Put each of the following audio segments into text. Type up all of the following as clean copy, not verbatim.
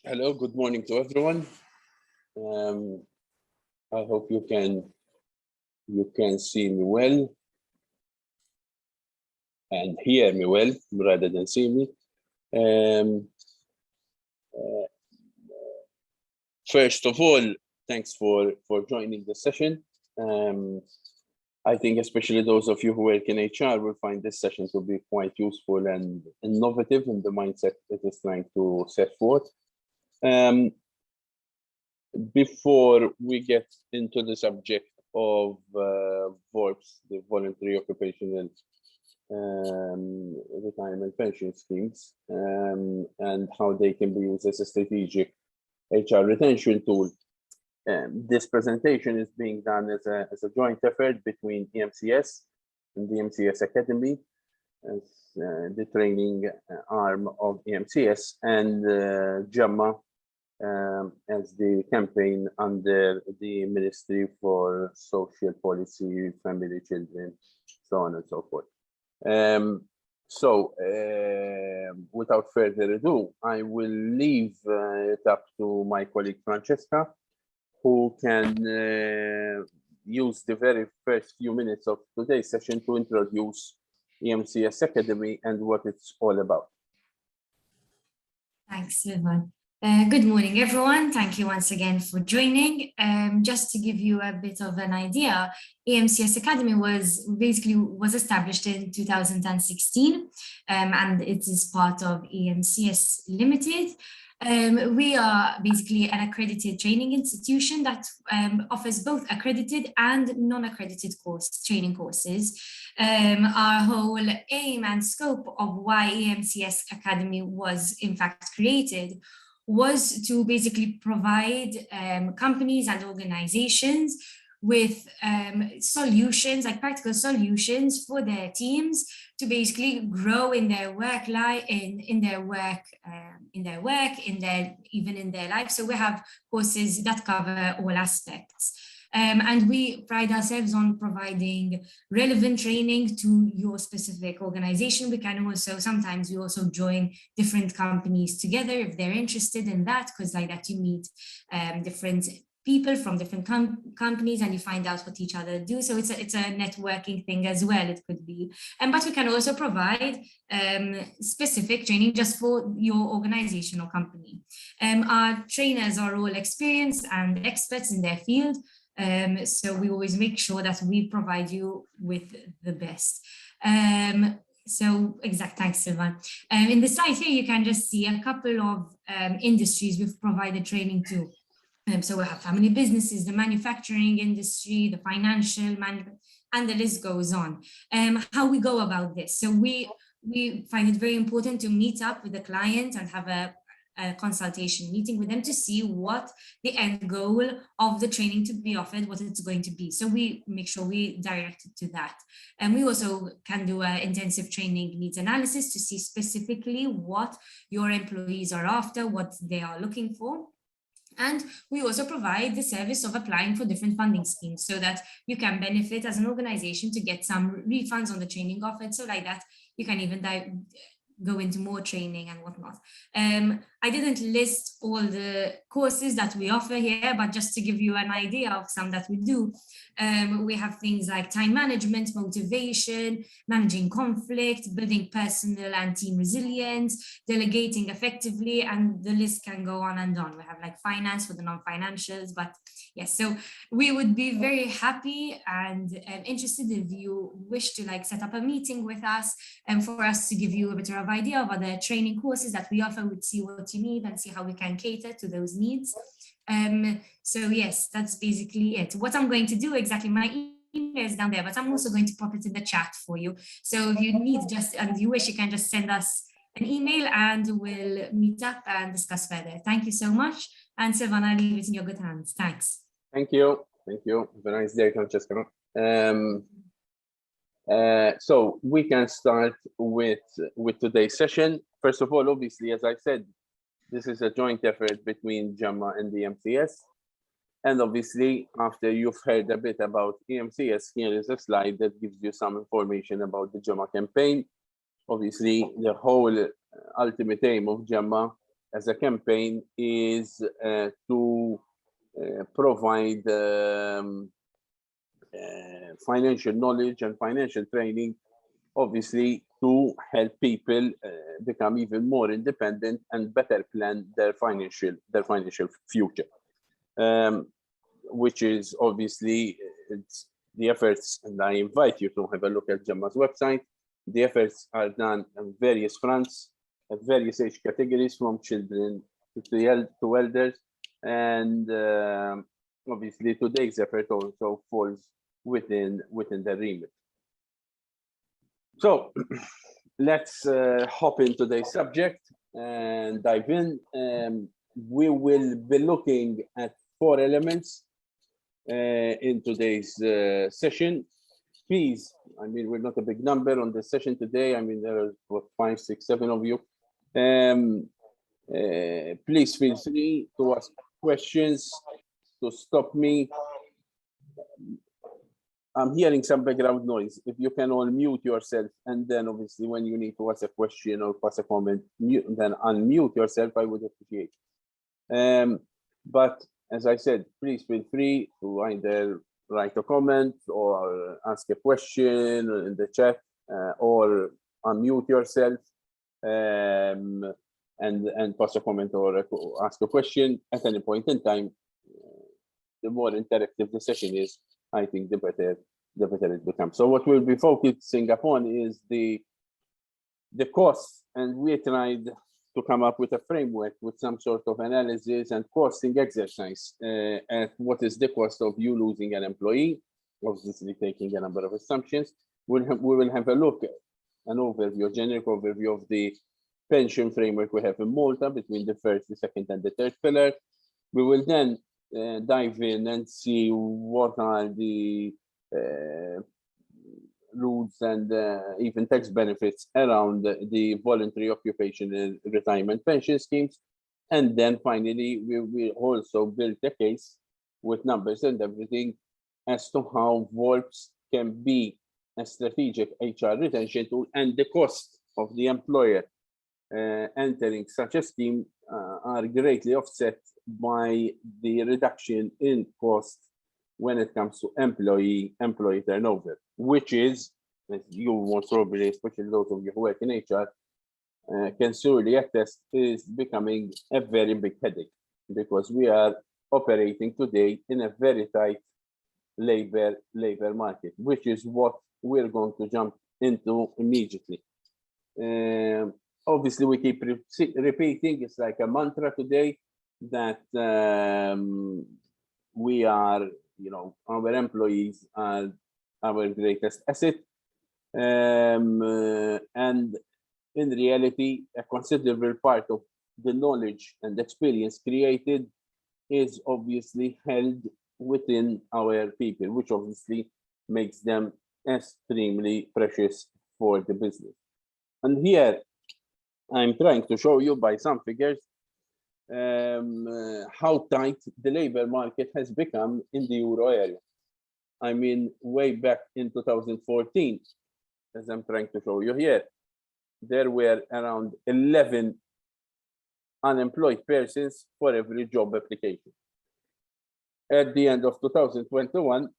Hello, good morning to everyone. I hope you can see me well and hear me well rather than see me. Um, First of all, thanks for joining the session. I think especially those of you who work in HR will find this session to be quite useful and innovative in the mindset it is trying to set forth. Before we get into the subject of VORPS, the voluntary occupational retirement pension schemes, and how they can be used as a strategic HR retention tool. This presentation is being done as a joint effort between EMCS and the EMCS Academy, as the training arm of EMCS, and JAMA, as the campaign under the Ministry for Social Policy, Family, Children, so on and so forth. Without further ado, I will leave it up to my colleague Francesca, who can use the very first few minutes of today's session to introduce EMCS Academy and what it's all about. Thanks, Silvan. Good morning, everyone. Thank you once again for joining. Just to give you a bit of an idea, EMCS Academy was established in 2016, and it is part of EMCS Limited. We are basically an accredited training institution that offers both accredited and non-accredited training courses. Our whole aim and scope of why EMCS Academy was in fact created was to basically provide companies and organizations with solutions, like practical solutions for their teams to basically grow in their work life, in their life. So we have courses that cover all aspects. And we pride ourselves on providing relevant training to your specific organization. We can also, sometimes we also join different companies together if they're interested in that, because like that you meet different people from different companies and you find out what each other do. So it's a networking thing as well, it could be. But we can also provide specific training just for your organization or company. Our trainers are all experienced and experts in their field. So we always make sure that we provide you with the best. Thanks, Silvan. In the slide here, you can just see a couple of industries we've provided training to. So we have family businesses, the manufacturing industry, the financial management, and the list goes on. How we go about this. So we find it very important to meet up with the client and have a consultation meeting with them to see what the end goal of the training to be offered, what it's going to be. So we make sure we direct it to that. And we also can do an intensive training needs analysis to see specifically what your employees are after, what they are looking for. And we also provide the service of applying for different funding schemes so that you can benefit as an organization to get some refunds on the training offered. So like that, you can even go into more training and whatnot. I didn't list all the courses that we offer here, but just to give you an idea of some that we do, we have things like time management, motivation, managing conflict, building personal and team resilience, delegating effectively, and the list can go on and on. We have like finance for the non-financials, but yes, so we would be very happy and interested if you wish to like set up a meeting with us and for us to give you a bit of idea of other training courses that we offer. We'd see what you need and see how we can cater to those needs. So yes, that's basically it. What I'm going to do exactly, my email is down there, but I'm also going to pop it in the chat for you. So if you need and you wish, you can just send us an email and we'll meet up and discuss further. Thank you so much. And Silvan, I leave it in your good hands. Thanks. Thank you. Thank you. Have a nice day, Francesca. So we can start with today's session. First of all, obviously, as I said, this is a joint effort between JAMA and the EMCS. And obviously, after you've heard a bit about EMCS, here is a slide that gives you some information about the JAMA campaign. Obviously, the whole ultimate aim of JAMA as a campaign is to provide financial knowledge and financial training, obviously, to help people become even more independent and better plan their financial future, which is obviously it's the efforts. And I invite you to have a look at Gemma's website. The efforts are done on various fronts, at various age categories, from children to elders, and obviously today's effort also falls within the remit. So let's hop into today's subject and dive in. We will be looking at 4 elements in today's session. Please, I mean, we're not a big number on this session today. I mean, there are what, 5, 6, 7 of you. Please feel free to ask questions, to stop me. I'm hearing some background noise. If you can all mute yourself, and then obviously when you need to ask a question or pass a comment, then unmute yourself, I would appreciate. But as I said, please feel free to either write a comment or ask a question in the chat, or unmute yourself and pass a comment or ask a question at any point in time. The more interactive the session is, I think the better it becomes. So what we'll be focusing upon is the cost, and we tried to come up with a framework with some sort of analysis and costing exercise at what is the cost of you losing an employee, obviously taking a number of assumptions. We will have a look at an overview, a generic overview of the pension framework we have in Malta between the first, the second, and the third pillar. We will then dive in and see what are the rules and even tax benefits around the voluntary occupational retirement pension schemes. And then finally, we will also build a case with numbers and everything as to how VORPS can be a strategic HR retention tool, and the cost of the employer entering such a scheme are greatly offset by the reduction in cost when it comes to employee turnover, which is, as you most probably, especially those of you who work in HR, can surely attest, is becoming a very big headache, because we are operating today in a very tight labor market, which is what we're going to jump into immediately. Obviously, we keep repeating, it's like a mantra today, that we are, you know, our employees are our greatest asset. And in reality, a considerable part of the knowledge and experience created is obviously held within our people, which obviously makes them extremely precious for the business. And here, I'm trying to show you by some figures how tight the labor market has become in the euro area. I mean, way back in 2014, as I'm trying to show you here, there were around 11 unemployed persons for every job application. At the end of 2021,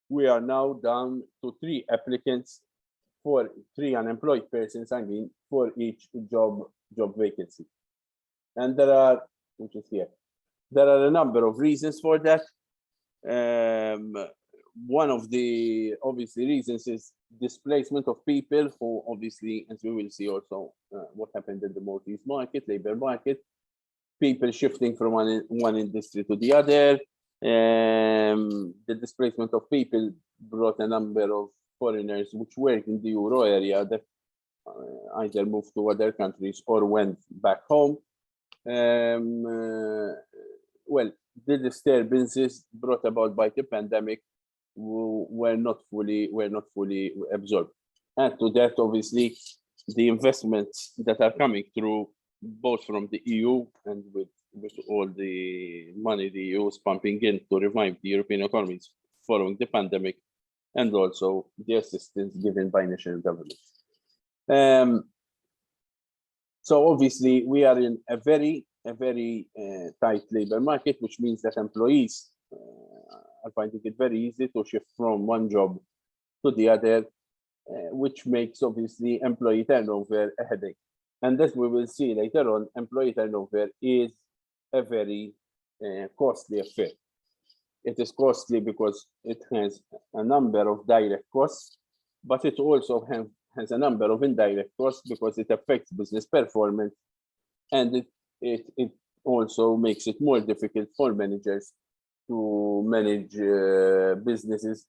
we are now down to 3 applicants for 3 unemployed persons, I mean, for each job vacancy. And there are, which is here, there are a number of reasons for that. One of the obviously reasons is displacement of people, who obviously, as we will see also, what happened in the Maltese market, labor market, people shifting from one industry to the other. The displacement of people brought a number of foreigners which work in the euro area that either moved to other countries or went back home. Well, the disturbances brought about by the pandemic were not fully absorbed. And to that, obviously, the investments that are coming through, both from the EU and with all the money the EU is pumping in to revive the European economies following the pandemic, and also the assistance given by national governments. So obviously we are in a very tight labor market, which means that employees are finding it very easy to shift from one job to the other, which makes obviously employee turnover a headache. And as we will see later on, employee turnover is a very costly affair. It is costly because it has a number of direct costs, but it also has a number of indirect costs because it affects business performance, and it also makes it more difficult for managers to manage businesses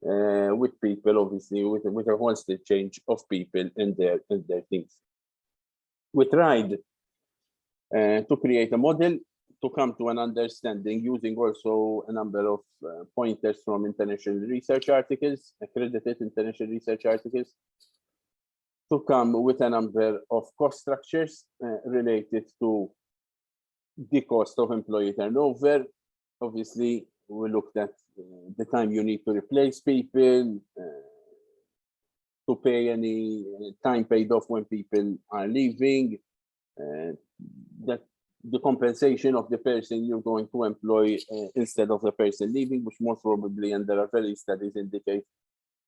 with people, obviously, with a constant change of people in their things. We tried to create a model to come to an understanding using also a number of pointers from international research articles, accredited international research articles, to come with a number of cost structures related to the cost of employee turnover. Obviously, we looked at the time you need to replace people, to pay any time paid off when people are leaving, that the compensation of the person you're going to employ instead of the person leaving, which most probably, and there are various studies indicate,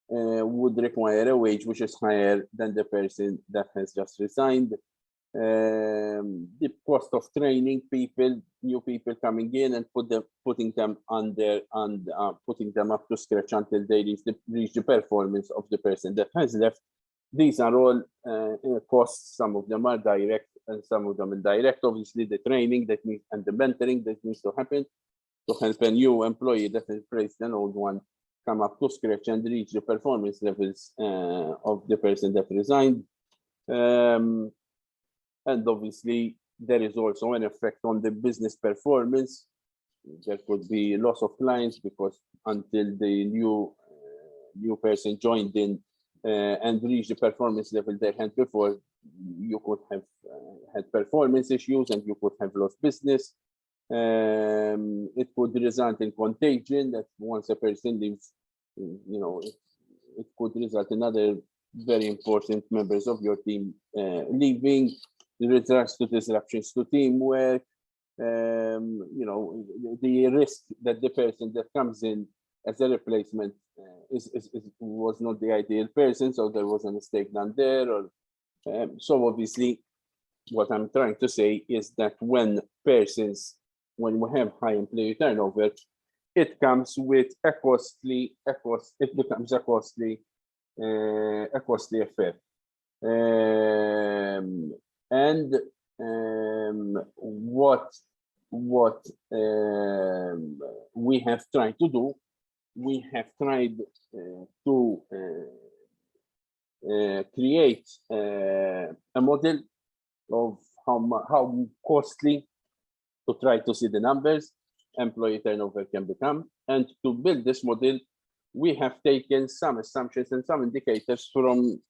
would require a wage which is higher than the person that has just resigned. The cost of training people, new people coming in, and putting them under and putting them up to scratch until they reach the performance of the person that has left. These are all costs. Some of them are direct and some of them indirect. Obviously, the training that needs and the mentoring that needs to happen to help a new employee that has replaced an old one come up to scratch and reach the performance levels of the person that resigned. And obviously, there is also an effect on the business performance. There could be loss of clients because until the new person joined in and reached the performance level they had before, you could have had performance issues and you could have lost business. It could result in contagion, that once a person leaves, you know, it could result in other very important members of your team leaving. It results to disruptions to teamwork. You know, the risk that the person that comes in as a replacement was not the ideal person, so there was a mistake done there. Or so obviously, what I'm trying to say is that when we have high employee turnover, it comes with it becomes a costly affair. And what we have tried to do, we have tried to create a model of how costly, to try to see the numbers employee turnover can become. And to build this model, we have taken some assumptions and some indicators from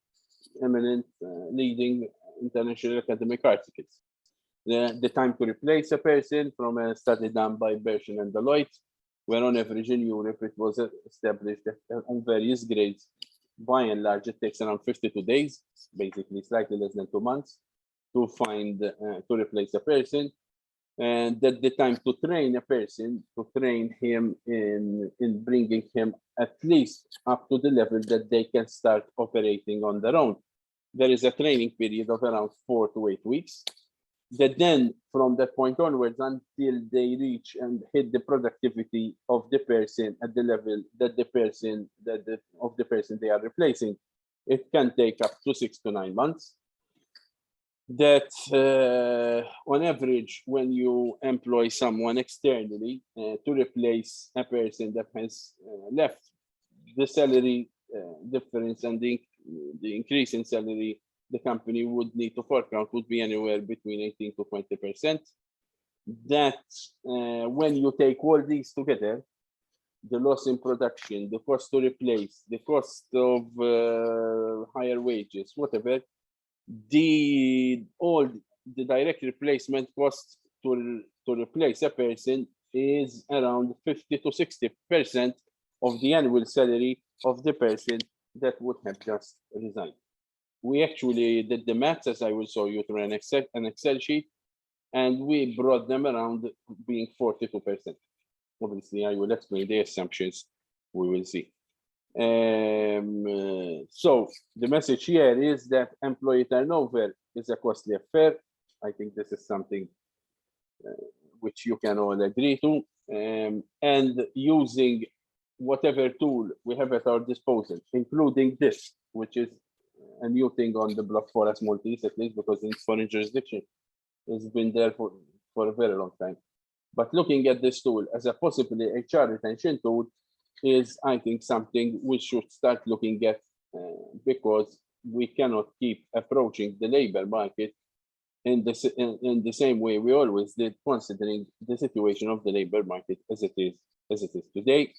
eminent leading international academic articles. The time to replace a person from a study done by Bershon and Deloitte, where on average in Europe it was established that on various grades, by and large, it takes around 52 days, basically slightly less than 2 months, to find to replace a person. And that the time to train a person, to train him in bringing him at least up to the level that they can start operating on their own. There is a training period of around 4 to 8 weeks. That then, from that point onwards, until they reach and hit the productivity of the person at the level that the person they are replacing, it can take up to 6 to 9 months. That on average, when you employ someone externally to replace a person that has left, the salary difference and the increase in salary the company would need to fork out would be anywhere between 18 to 20%. That when you take all these together, the loss in production, the cost to replace, the cost of higher wages, whatever, all the direct replacement cost to replace a person is around 50 to 60% of the annual salary of the person that would have just resigned. we actually did the maths, as I will show you through an Excel sheet, and we brought them around being 42%. Obviously, I will explain the assumptions we will see. So the message here is that employee turnover is a costly affair. I think this is something which you can all agree to. And using whatever tool we have at our disposal, including this, which is a new thing on the block for us Maltese, at least because in foreign jurisdiction, it's been there for a very long time. But looking at this tool as a possibly HR retention tool is, I think, something we should start looking at because we cannot keep approaching the labor market in the same way we always did, considering the situation of the labor market as it is today.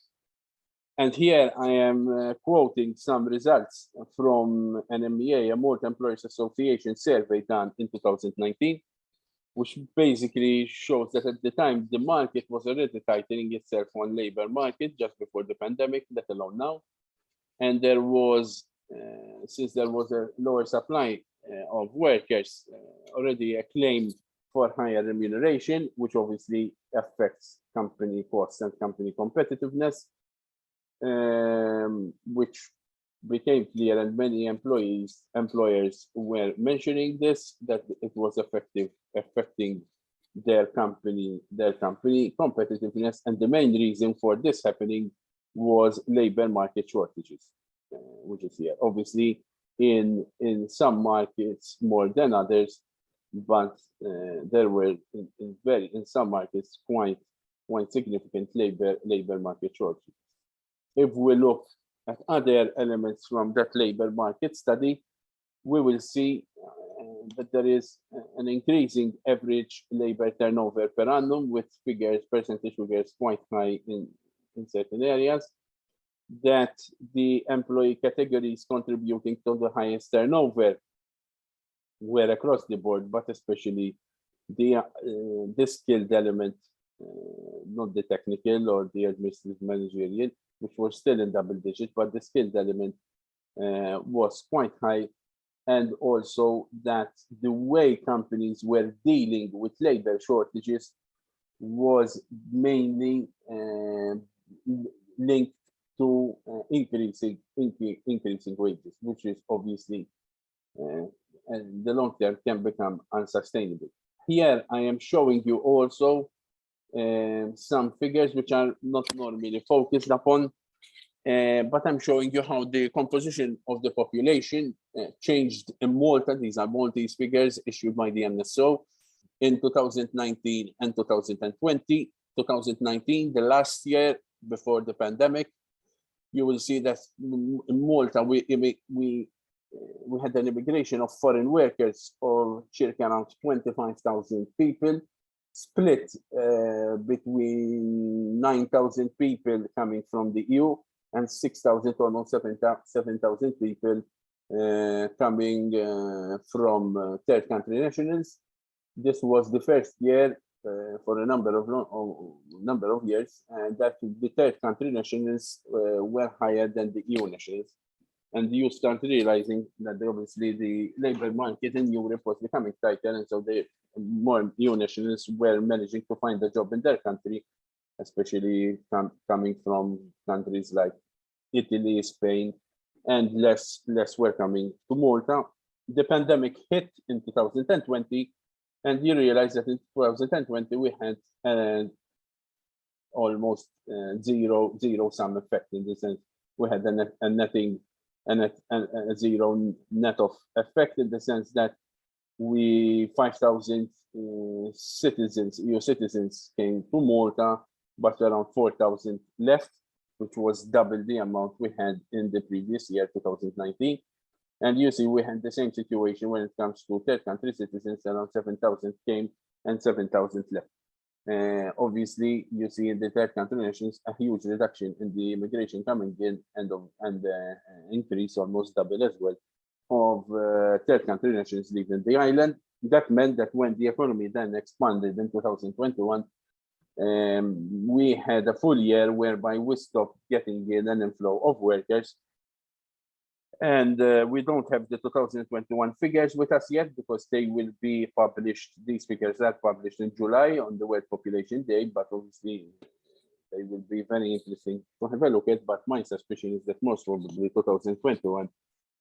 And here I am quoting some results from an MEA, a Malta Employers Association survey done in 2019, which basically shows that at the time, the market was already tightening itself on labor market just before the pandemic, let alone now. And there was, since there was a lower supply of workers, already a claim for higher remuneration, which obviously affects company costs and company competitiveness, which became clear, and many employers were mentioning this, that it was affecting their company competitiveness. And the main reason for this happening was labor market shortages, which is here. Obviously, in some markets more than others, but there were in some markets quite significant labor market shortages. If we look at other elements from that labor market study, we will see that there is an increasing average labor turnover per annum, with percentage figures quite high in certain areas, that the employee categories contributing to the highest turnover were across the board, but especially the skilled element, not the technical or the administrative managerial, which were still in double digit, but the skilled element was quite high. And also that the way companies were dealing with labor shortages was mainly linked to increasing wages, which is obviously in the long term can become unsustainable. Here I am showing you also some figures which are not normally focused upon, but I'm showing you how the composition of the population changed in Malta. These are Maltese figures issued by the NSO in 2019 and 2020. 2019, the last year before the pandemic, you will see that in Malta we had an immigration of foreign workers of circa around 25,000 people, split between 9,000 people coming from the EU and 6,000, almost 7,000 people coming from third country nationals. This was the first year for a number of years that the third country nationals were higher than the EU nationals. And you start realizing that obviously the labor market in Europe was becoming tighter, and so the more EU nationals were managing to find a job in their country, especially coming from countries like Italy, Spain, and less were coming to Malta. The pandemic hit in 2020, and you realize that in 2020 we had almost zero-sum effect, in the sense we had a zero net of effect, in the sense that 5,000 citizens, EU citizens, came to Malta, but around 4,000 left, which was double the amount we had in the previous year, 2019. And you see, we had the same situation when it comes to third country citizens. Around 7,000 came and 7,000 left. Obviously, you see in the third country nations a huge reduction in the immigration coming in, and increase almost double as well of third country nations leaving the island. That meant that when the economy then expanded in 2021, we had a full year whereby we stopped getting in an inflow of workers, And we don't have the 2021 figures with us yet because they will be published. These figures are published in July on the World Population Day, but obviously they will be very interesting to have a look at. But my suspicion is that most probably 2021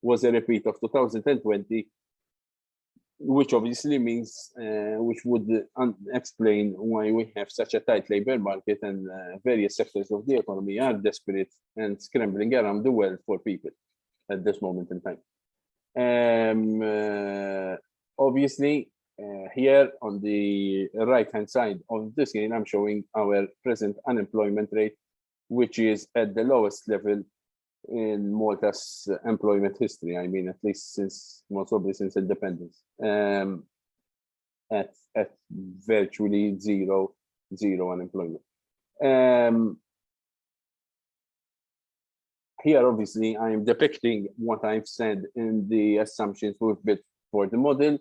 was a repeat of 2020, which obviously means, which would explain why we have such a tight labor market and various sectors of the economy are desperate and scrambling around the world for people at this moment in time. Obviously, here on the right-hand side of the screen, I'm showing our present unemployment rate, which is at the lowest level in Malta's employment history. I mean, at least since, most probably since independence, at virtually zero unemployment. Here, obviously, I am depicting what I've said in the assumptions we've built for the model.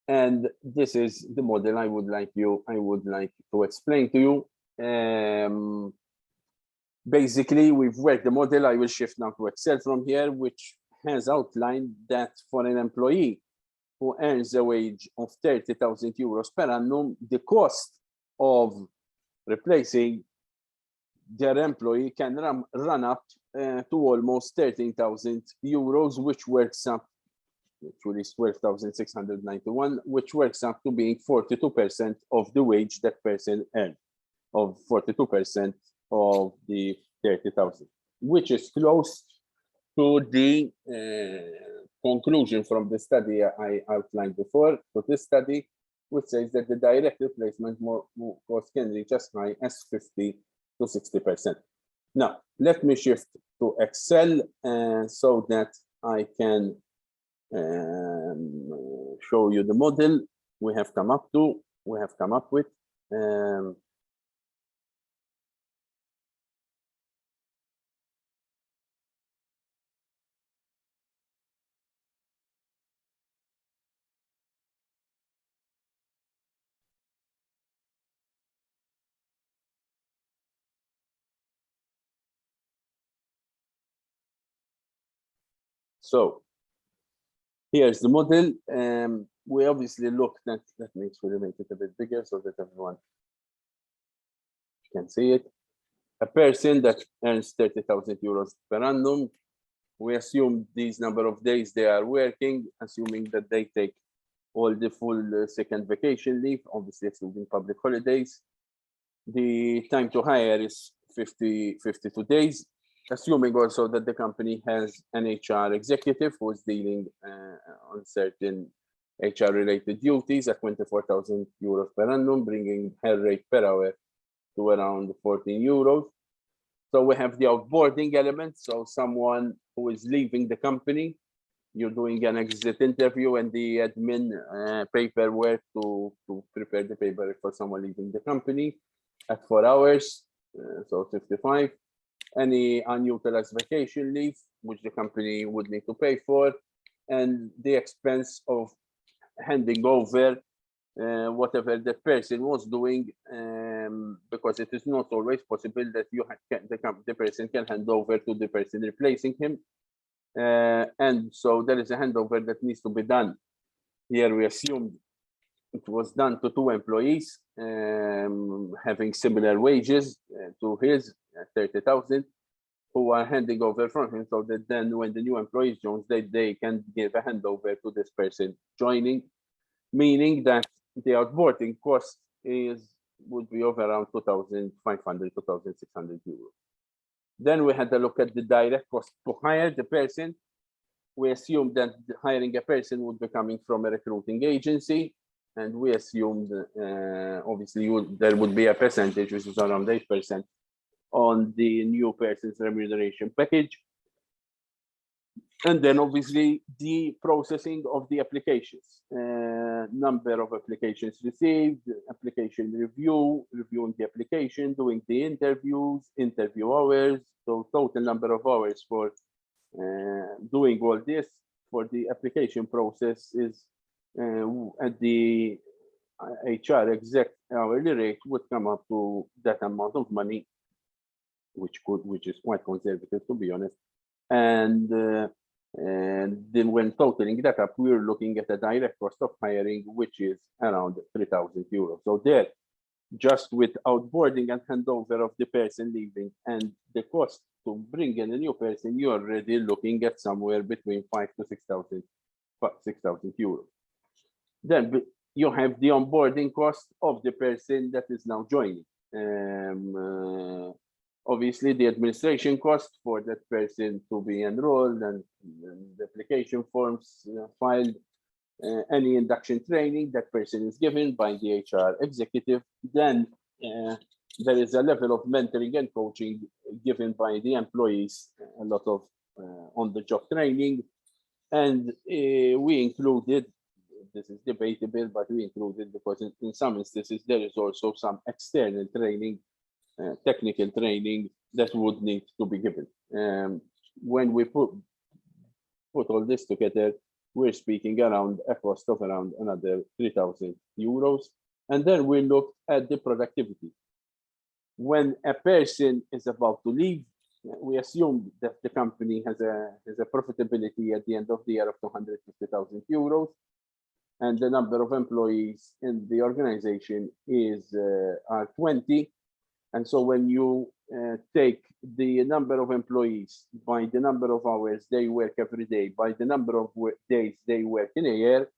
And this is the model I would like to explain to you. Basically, we've worked the model. I will shift now to Excel from here, which has outlined that for an employee who earns a wage of 30,000 euros per annum, the cost of replacing their employee can run up to almost 13,000 euros, which works up, which is 12,691, which works up to being 42% of the wage that person earned, of 42% of the 30,000, which is close to the conclusion from the study I outlined before. For this study, which says that the direct replacement cost can reach as high as 50 to 60%. Now, let me shift to Excel so that I can show you the model we have come up with. So here's the model. We obviously looked at, let me actually make it a bit bigger so that everyone can see it. A person that earns 30,000 euros per annum, we assume these number of days they are working, assuming that they take all the full sick and vacation leave, obviously excluding public holidays. The time to hire is 52 days. Assuming also that the company has an HR executive who is dealing on certain HR-related duties at 24,000 euros per annum, bringing her rate per hour to around 14 euros. So we have the offboarding element. So someone who is leaving the company, you're doing an exit interview and the admin paperwork to prepare the paperwork for someone leaving the company at 4 hours, so 55. Any unutilized vacation leave, which the company would need to pay for, and the expense of handing over whatever the person was doing, because it is not always possible that the person can hand over to the person replacing him. And so there is a handover that needs to be done. Here we assumed it was done to 2 employees having similar wages to his, 30,000, who are handing over from him, so that then when the new employees joins, they can give a handover to this person joining, meaning that the outboarding cost would be of around 2,500, 2,600 euros. Then we had a look at the direct cost to hire the person. We assumed that hiring a person would be coming from a recruiting agency, and we assumed obviously there would be a percentage, which is around 8%, on the new person's remuneration package. And then obviously the processing of the applications, number of applications received, application review, reviewing the application, doing the interviews, interview hours, so total number of hours for doing all this for the application process is at the HR exec hourly rate would come up to that amount of money, which is quite conservative, to be honest. And And then when totaling that up, we're looking at a direct cost of hiring, which is around 3,000 euros. So there, just with outboarding and handover of the person leaving and the cost to bring in a new person, you're already looking at somewhere between 5,000 to 6,000 euros. Then you have the onboarding cost of the person that is now joining. Obviously, the administration cost for that person to be enrolled and the application forms filed, any induction training that person is given by the HR executive. Then there is a level of mentoring and coaching given by the employees, a lot of on-the-job training. And we included, this is debatable, but we included because in some instances, there is also some external training, technical training that would need to be given. When we put all this together, we're speaking around a cost of around another 3,000 euros. And then we look at the productivity. When a person is about to leave, we assume that the company has a profitability at the end of the year of 250,000 euros. And the number of employees in the organization are 20. And so when you take the number of employees by the number of hours they work every day, by the number of days they work in a year,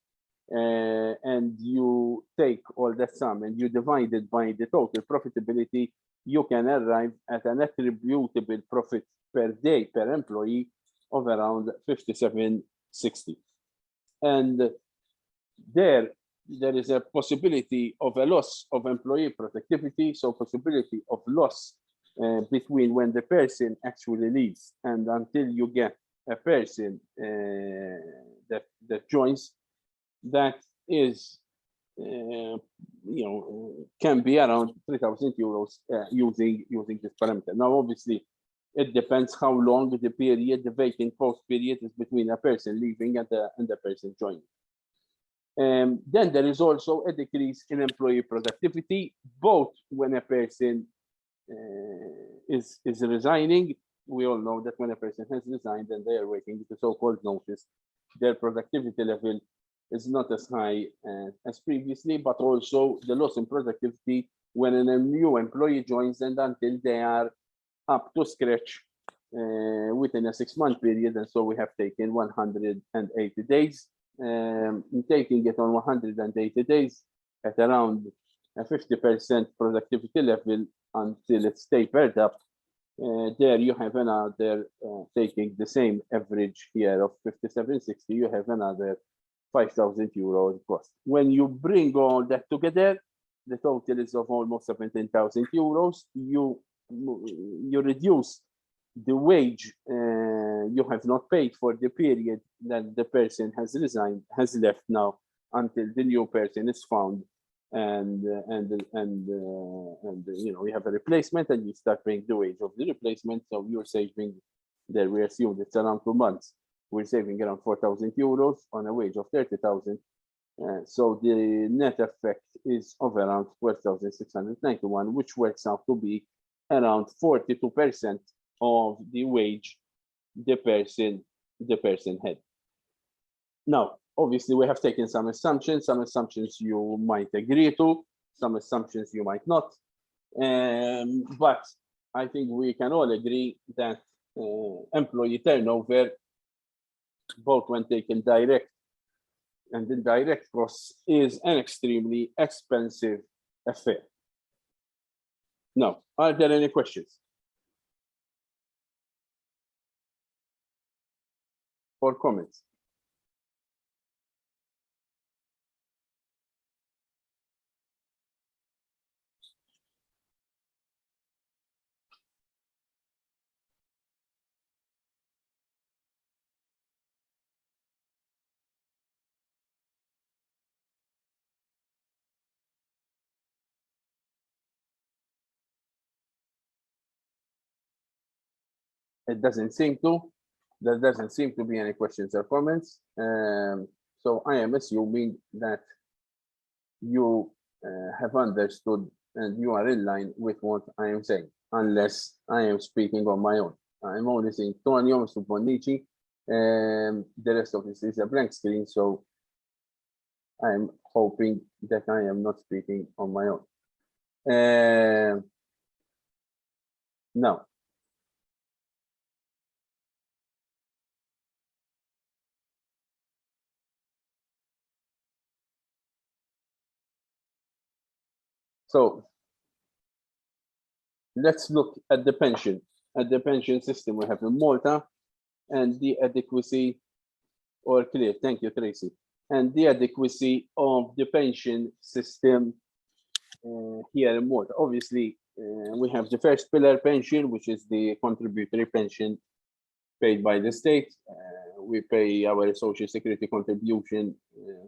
and you take all that sum and you divide it by the total profitability, you can arrive at an attributable profit per day per employee of around 57.60. And there is a possibility of a loss of employee productivity, so possibility of loss between when the person actually leaves and until you get a person that joins, that is, can be around 3,000 euros using this parameter. Now, obviously, it depends how long the period, the vacant post period is between a person leaving and the person joining. Then there is also a decrease in employee productivity, both when a person is resigning. We all know that when a person has resigned and they are waiting the so-called notice, their productivity level is not as high as previously, but also the loss in productivity when a new employee joins and until they are up to scratch within a 6-month period. And so we have taken 180 days. Taking it on 180 days at around a 50% productivity level until it's tapered up. There you have another, taking the same average here of 57.60, you have another 5,000 euros cost. When you bring all that together, the total is of almost 17,000 euros. You reduce the wage you have not paid for the period that the person has resigned, has left now until the new person is found, and we have a replacement and you start paying the wage of the replacement. So you're saving there, we assume it's around 2 months. We're saving around 4,000 euros on a wage of 30,000. So the net effect is of around 12,691, which works out to be around 42% of the wage the person had. Now, obviously, we have taken some assumptions you might agree to, some assumptions you might not. But I think we can all agree that employee turnover, both when taken direct and indirect costs, is an extremely expensive affair. Now, are there any questions or comments? It doesn't seem to. There doesn't seem to be any questions or comments. So I am assuming that you have understood and you are in line with what I am saying, unless I am speaking on my own. I'm only saying Tonio, Mr. Bonnici, The rest of this is a blank screen, so I'm hoping that I am not speaking on my own. Now, so let's look at the pension. At the pension system we have in Malta, and the adequacy, or clear, thank you, Tracy, and the adequacy of the pension system here in Malta. Obviously, we have the first pillar pension, which is the contributory pension paid by the state. We pay our social security contribution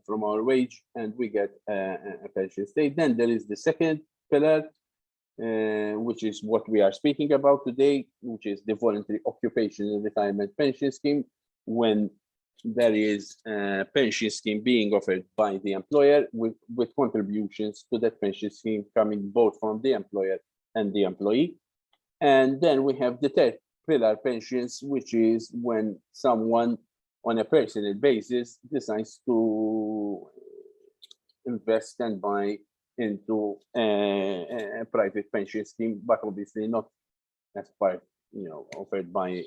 from our wage, and we get a pension state. Then there is the second pillar, which is what we are speaking about today, which is the voluntary occupational retirement pension scheme, when there is a pension scheme being offered by the employer with contributions to that pension scheme coming both from the employer and the employee. And then we have the third pillar pensions, which is when someone on a personal basis decides to invest and buy into a private pension scheme, but obviously not as part, offered by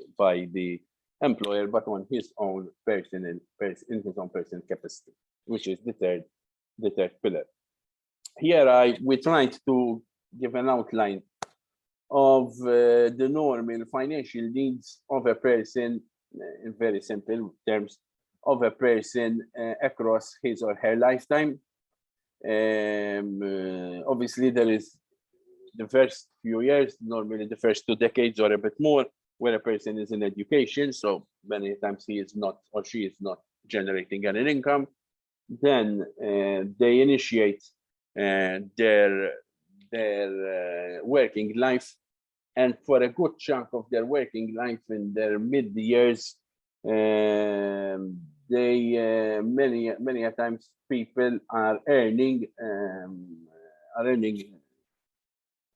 the employer, but on his own personal capacity, which is the third pillar. Here we tried to give an outline of the normal financial needs of a person, in very simple terms, of a person across his or her lifetime. Obviously, there is the first few years, normally the first 2 decades or a bit more, where a person is in education, so many times he is not or she is not generating any income. Then they initiate their working life, and for a good chunk of their working life in their mid years, they many a times people are earning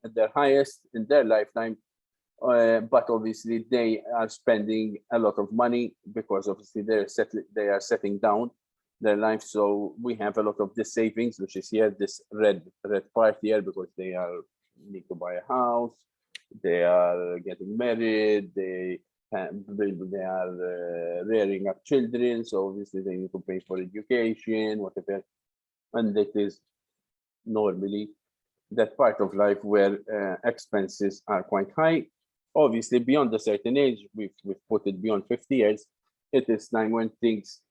at their highest in their lifetime, but obviously they are spending a lot of money because obviously they are setting down their life. So we have a lot of this savings, which is here, this red part here, because they need to buy a house, they are getting married, they are rearing up children, so obviously they need to pay for education, whatever. And it is normally that part of life where expenses are quite high. Obviously, beyond a certain age, we've put it beyond 50 years, it is time when things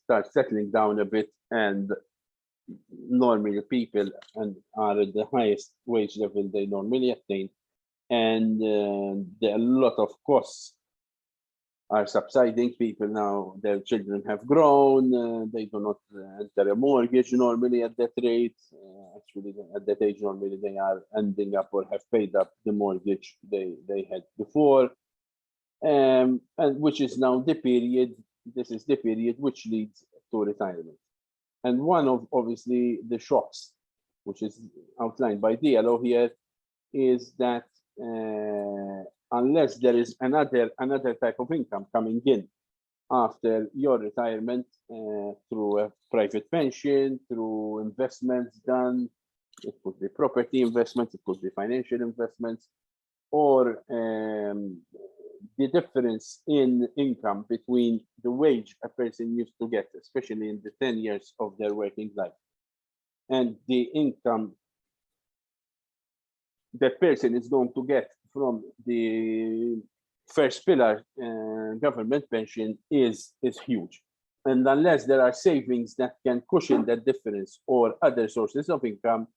start settling down a bit, and normally people are at the highest wage level they normally attain, and a lot of costs are subsiding. People now, their children have grown, they do not enter a mortgage normally at that rate. Actually, at that age, normally they are ending up or have paid up the mortgage they had before, and which is now the period, this is the period which leads to retirement. And one of obviously the shocks, which is outlined by DLO here, is that unless there is another type of income coming in after your retirement, through a private pension, through investments done, it could be property investments, it could be financial investments, or the difference in income between the wage a person used to get, especially in the 10 years of their working life, and the income that person is going to get from the first pillar government pension is huge. And unless there are savings that can cushion that difference or other sources of income,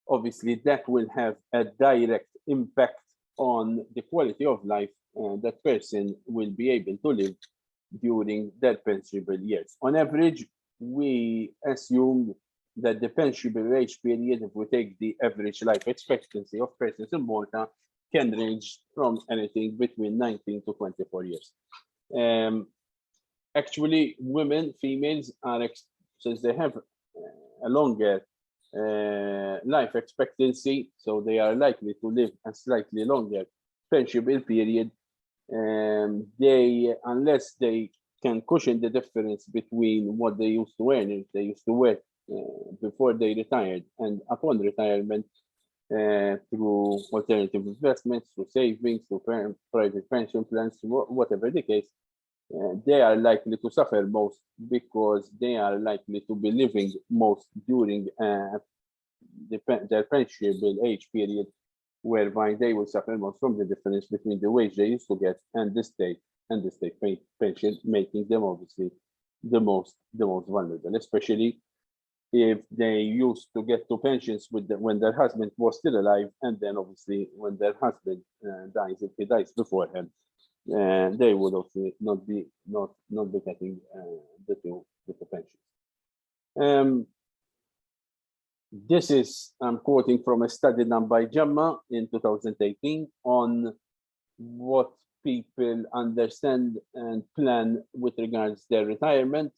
obviously that will have a direct impact on the quality of life that person will be able to live during their pensionable years. On average, we assume that the pensionable age period, if we take the average life expectancy of persons in Malta, can range from anything between 19 to 24 years. Actually, females are, since they have a longer life expectancy, so they are likely to live a slightly longer pensionable period. they, unless they can cushion the difference between what they used to earn if they used to work before they retired and upon retirement, through alternative investments, through savings, through private pension plans, whatever the case, they are likely to suffer most because they are likely to be living most during their pensionable age period, whereby they will suffer most from the difference between the wage they used to get and the state pension, making them obviously the most vulnerable, especially if they used to get to pensions with when their husband was still alive, and then obviously when their husband dies, if he dies beforehand, they would also not be getting the two pensions. This is, I'm quoting from a study done by Gemma in 2018 on what people understand and plan with regards their retirement.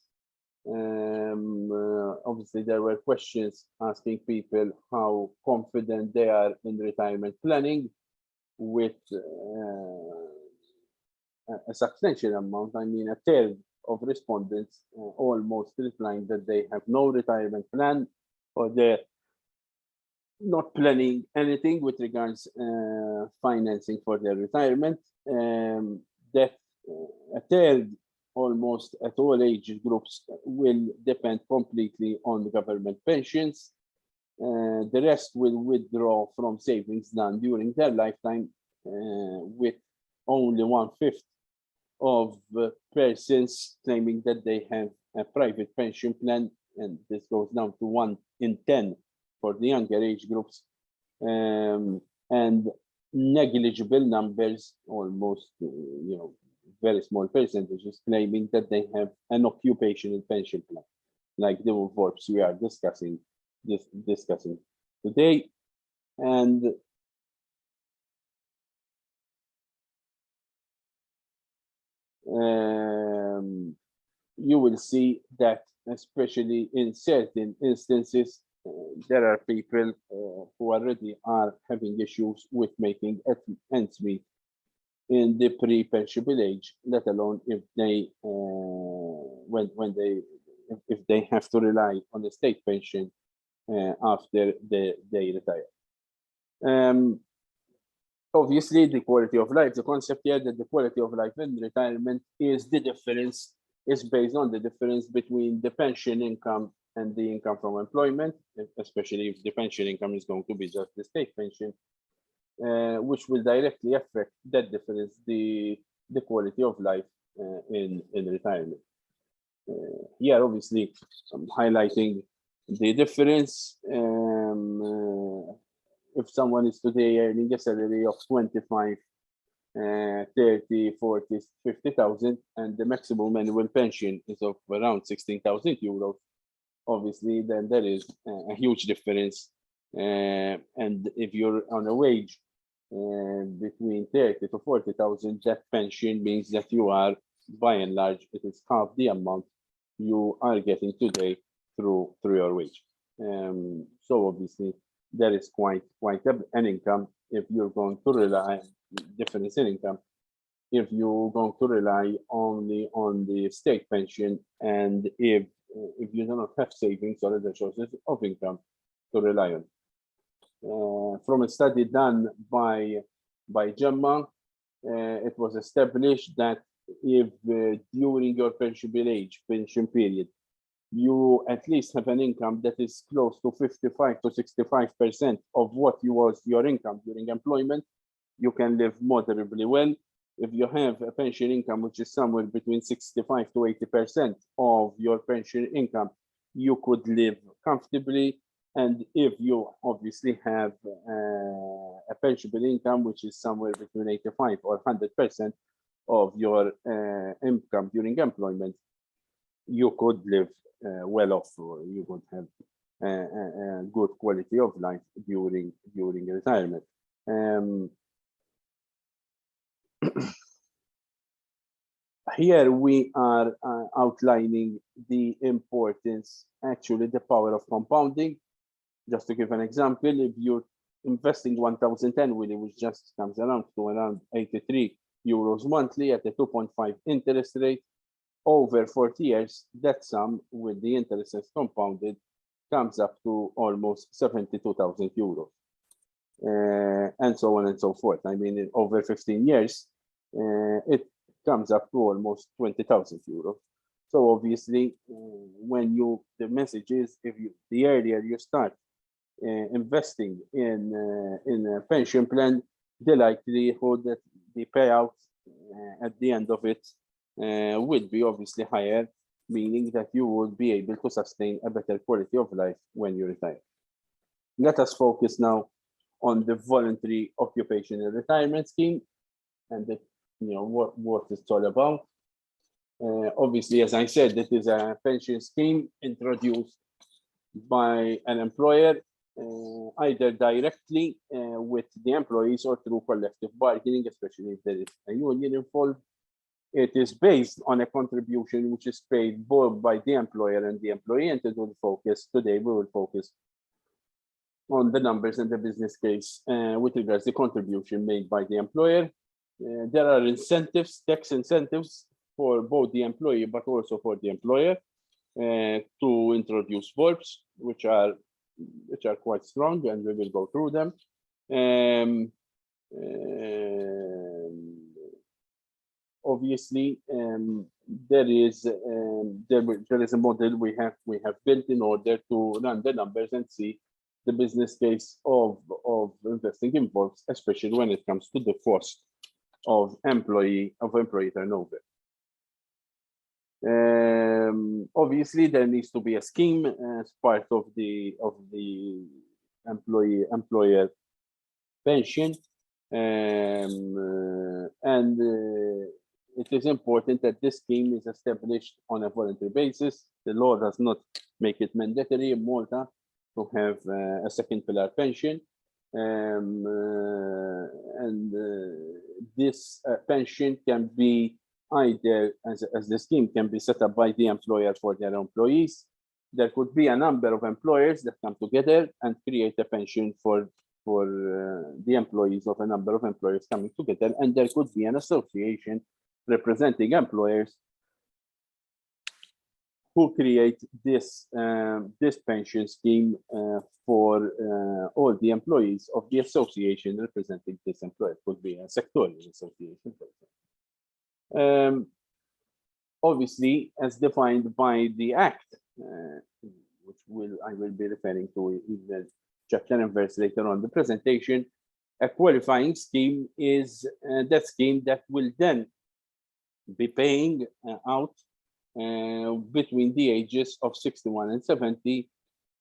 Obviously, there were questions asking people how confident they are in retirement planning, with a substantial amount, I mean a third of respondents almost replying that they have no retirement plan, or they're not planning anything with regards financing for their retirement. That a third, almost at all age groups, will depend completely on the government pensions. The rest will withdraw from savings done during their lifetime, with only 1/5 of persons claiming that they have a private pension plan, and this goes down to 1 in 10 for the younger age groups, and negligible numbers, almost very small percentages, claiming that they have an occupational pension plan, like the VORPS we are discussing today. And you will see that, especially in certain instances, there are people who already are having issues with making ends meet in the pre-pensionable age, let alone if they if they have to rely on the state pension after they retire. Obviously, the quality of life, the concept here that the quality of life in retirement is based on the difference between the pension income and the income from employment, especially if the pension income is going to be just the state pension, which will directly affect that difference, the quality of life in retirement. Here, obviously, I'm highlighting the difference. If someone is today earning a salary of 25, 30, 40, 50,000, and the maximum annual pension is of around 16,000 euros, obviously, then there is a huge difference. And if you're on a wage between 30 to 40,000, that pension means that you are, by and large, it is half the amount you are getting today through your wage. So obviously, there is quite an income if you're going to rely difference in income if you're going to rely only on the state pension, and if you do not have savings or other sources of income to rely on. From a study done by Gemma, it was established that if during your pension period, you at least have an income that is close to 55 to 65% of what was your income during employment, you can live moderately well. If you have a pension income which is somewhere between 65 to 80% of your pension income, you could live comfortably. And if you obviously have a pensionable income which is somewhere between 85 or 100% of your income during employment, you could live well off, or you could have a good quality of life during retirement. Here we are outlining the importance, actually the power of compounding. Just to give an example, if you're investing 1,000 annually, which just comes around to around 83 euros monthly at a 2.5 interest rate. Over 40 years, that sum, with the interest as compounded, comes up to almost 72,000 euros. And so on and so forth. I mean, in over 15 years, it comes up to almost 20,000 euros. So obviously, when the message is, the earlier you start investing in a pension plan, the likelihood that the payout at the end of it will be obviously higher, meaning that you will be able to sustain a better quality of life when you retire. Let us focus now on the voluntary occupational retirement scheme and what it's all about. Obviously, as I said, it is a pension scheme introduced by an employer, either directly with the employees or through collective bargaining, especially if there is a union involved. It is based on a contribution which is paid both by the employer and the employee, and today we will focus on the numbers and the business case with regards to the contribution made by the employer. There are incentives, tax incentives for both the employee but also for the employer to introduce VORPS, which are quite strong, and we will go through them. Obviously, there is a model we have built in order to run the numbers and see the business case of investing in VORPS, especially when it comes to the cost of employee turnover. Obviously, there needs to be a scheme as part of the employer pension, and it is important that this scheme is established on a voluntary basis. The law does not make it mandatory in Malta to have a second pillar pension, and this pension can be either, as the scheme can be set up by the employer for their employees. There could be a number of employers that come together and create a pension for the employees of a number of employers coming together, and there could be an association representing employers who create this pension scheme for all the employees of the association representing this employer. It could be a sectorial association, for example. Obviously, as defined by the Act, which I will be referring to in the chapter and verse later on the presentation, a qualifying scheme is that scheme that will then be paying out between the ages of 61 and 70,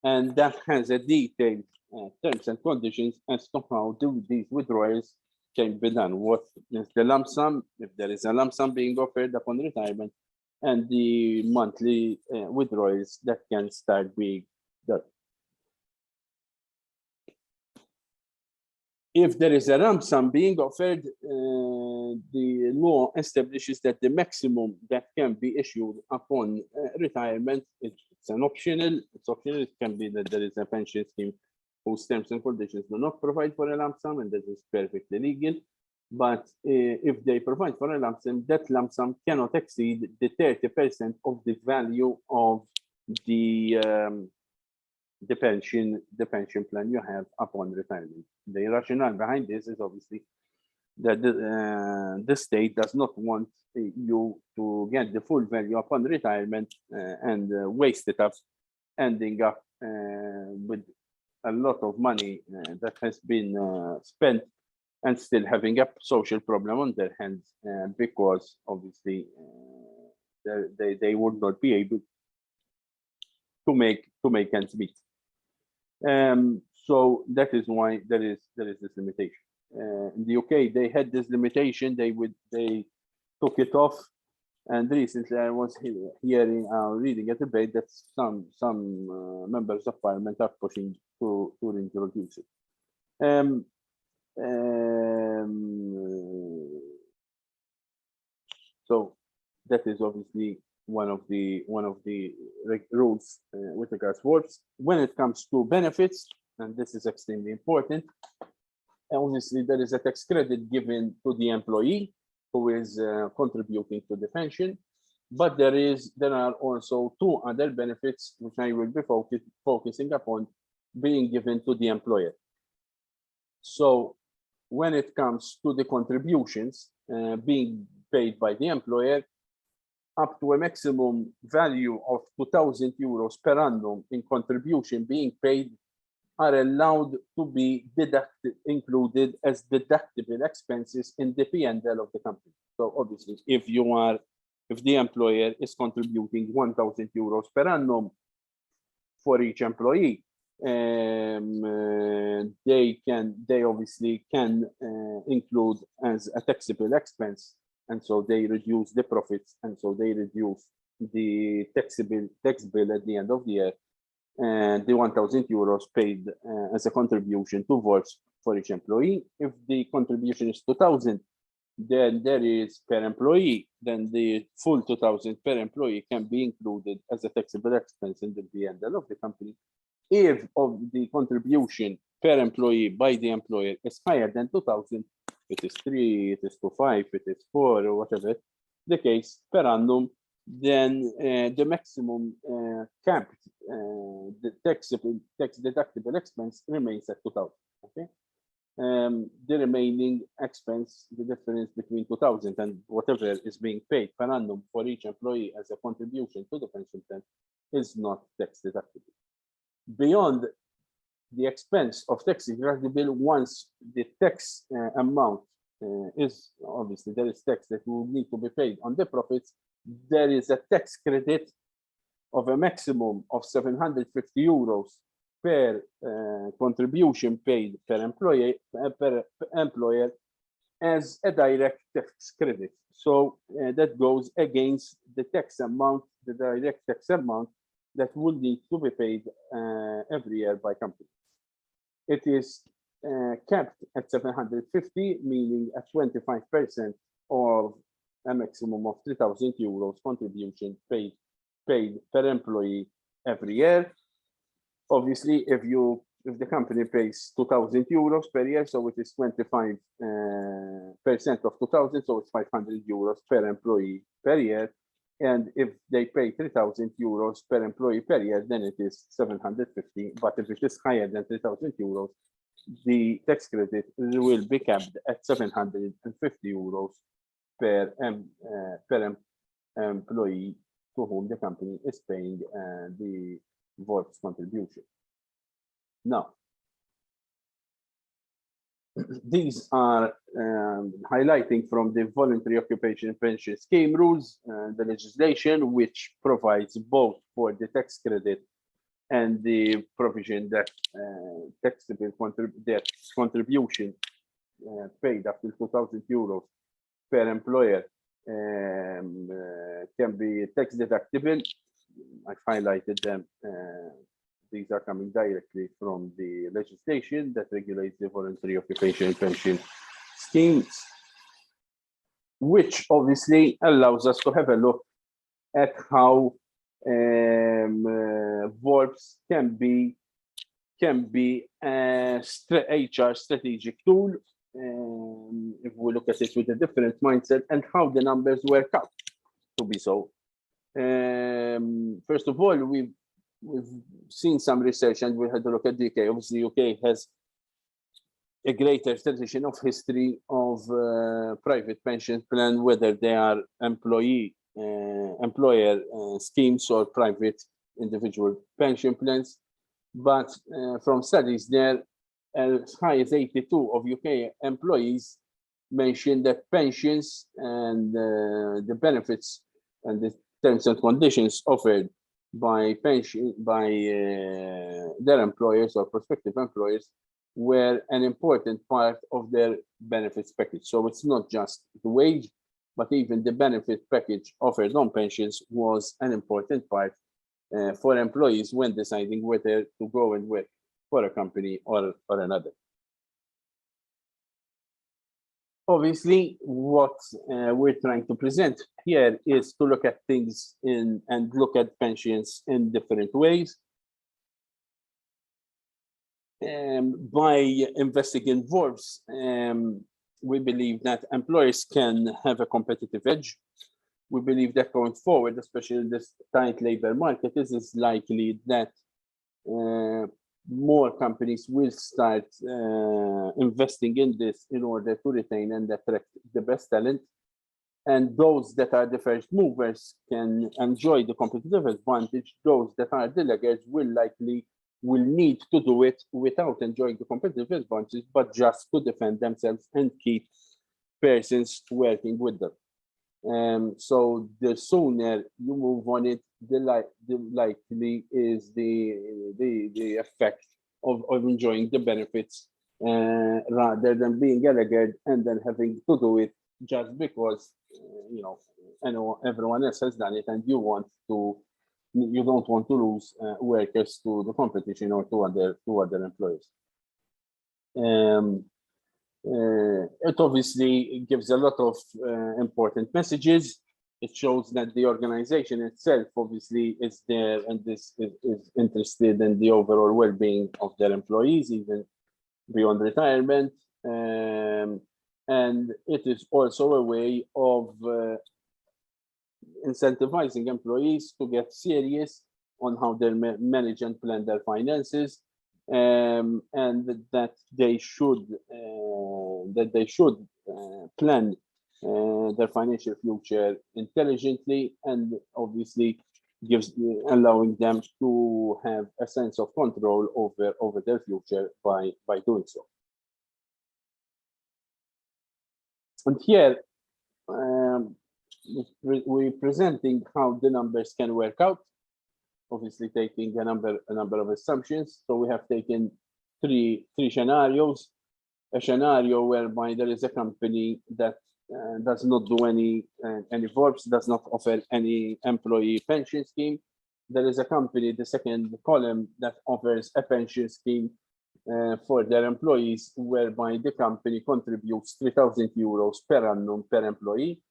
and that has a detailed terms and conditions as to how these withdrawals can be done. What is the lump sum, if there is a lump sum being offered upon retirement, and the monthly withdrawals that can start being done. If there is a lump sum being offered, the law establishes that the maximum that can be issued upon retirement, it's optional. It can be that there is a pension scheme whose terms and conditions do not provide for a lump sum, and that is perfectly legal. But if they provide for a lump sum, that lump sum cannot exceed the 30% of the value of the pension plan you have upon retirement. The rationale behind this is obviously that the state does not want you to get the full value upon retirement and waste it up, ending up with a lot of money that has been spent and still having a social problem on their hands because obviously they would not be able to make ends meet. So that is why there is this limitation. In the UK, they had this limitation. They took it off, and recently I was reading a debate that some members of parliament are pushing to introduce it. So that is obviously one of the rules with regards to VORPS. When it comes to benefits, and this is extremely important, obviously there is a tax credit given to the employee who is contributing to the pension. But there are also two other benefits which I will be focusing upon being given to the employer. So when it comes to the contributions being paid by the employer, up to a maximum value of 2,000 euros per annum in contribution being paid are allowed to be included as deductible expenses in the P&L of the company. So obviously, if the employer is contributing 1,000 euros per annum for each employee, they obviously can include as a taxable expense, and so they reduce the profits, and so they reduce the tax bill at the end of the year, and the 1,000 euros paid as a contribution to VORPS for each employee. If the contribution is 2,000, then there is per employee, then the full 2,000 per employee can be included as a taxable expense in the P&L of the company. If of the contribution per employee by the employer is higher than 2,000, it is 3, it is 2.5, it is 4, or whatever the case per annum, then the maximum capped the tax deductible expense remains at 2,000. Okay. The remaining expense, the difference between 2,000 and whatever is being paid per annum for each employee as a contribution to the pension plan, is not tax deductible. Beyond the expense of tax deductible, once the tax amount is, obviously there is tax that will need to be paid on the profits, there is a tax credit of a maximum of 750 euros per contribution paid per employer as a direct tax credit. So that goes against the tax amount, the direct tax amount that will need to be paid every year by companies. It is capped at 750, meaning at 25% of a maximum of 3,000 euros contribution paid per employee every year. Obviously, if the company pays 2,000 euros per year, so it is 25% of 2,000, so it's 500 euros per employee per year. And if they pay 3,000 euros per employee per year, then it is 750. But if it is higher than 3,000 euros, the tax credit will be capped at 750 euros per employee to whom the company is paying the VORPS contribution. Now, these are highlighting from the voluntary occupation pension scheme rules, the legislation which provides both for the tax credit and the provision that taxable contribution paid up to 2,000 euros per employer can be tax deductible. I've highlighted them. These are coming directly from the legislation that regulates the voluntary occupation pension schemes, which obviously allows us to have a look at how VORPS can be a HR strategic tool, if we look at it with a different mindset, and how the numbers work out to be so. First of all, we've seen some research and we had a look at the UK. Obviously, UK has a greater tradition of history of private pension plan, whether they are employer schemes or private individual pension plans. But from studies there, as high as 82 of UK employees mentioned that pensions and the benefits and the terms and conditions offered by their employers or prospective employers were an important part of their benefits package. So it's not just the wage, but even the benefit package offered on pensions was an important part for employees when deciding whether to go and work for a company or another. Obviously, what we're trying to present here is to look at things and look at pensions in different ways. By investing in VORPS, we believe that employers can have a competitive edge. We believe that going forward, especially in this tight labor market, it is likely that more companies will start investing in this in order to retain and attract the best talent. And those that are the first movers can enjoy the competitive advantage. Those that are the laggards will need to do it without enjoying the competitive advantage, but just to defend themselves and keep persons working with them. So the sooner you move on it, the likely is the effect of enjoying the benefits rather than being a laggard and then having to do it just because I know everyone else has done it, and you don't want to lose workers to the competition or to other employers. It obviously gives a lot of important messages. It shows that the organization itself obviously is there and is interested in the overall well-being of their employees, even beyond retirement. And it is also a way of incentivizing employees to get serious on how they manage and plan their finances, and that they should plan their financial future intelligently, and obviously allowing them to have a sense of control over their future by doing so. And here we're presenting how the numbers can work out, obviously taking a number of assumptions. So we have taken three scenarios. A scenario whereby there is a company that does not do any VORPS, does not offer any employee pension scheme. There is a company, the second column, that offers a pension scheme for their employees, whereby the company contributes 3,000 euros per annum per employee.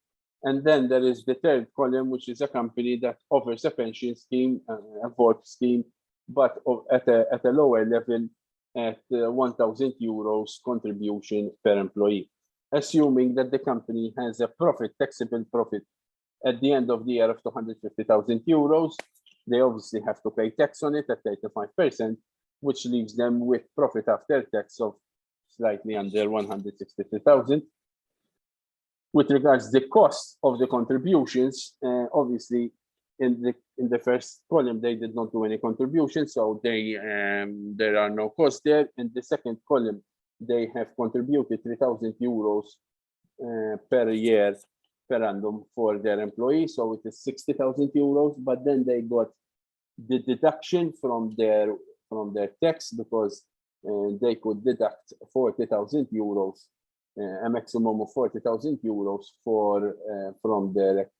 And then there is the third column, which is a company that offers a pension scheme, a VORP scheme, but at a lower level at 1,000 euros contribution per employee. Assuming that the company has a taxable profit at the end of the year of 250,000 euros, they obviously have to pay tax on it at 35%, which leaves them with profit after tax of slightly under 163,000. With regards to the cost of the contributions, obviously in the first column they did not do any contributions, so there are no costs there. In the second column, they have contributed 3,000 euros per year per annum for their employees, so it is 60,000 euros. But then they got the deduction from their tax, because they could deduct 40,000 euros, a maximum of 40,000 euros from their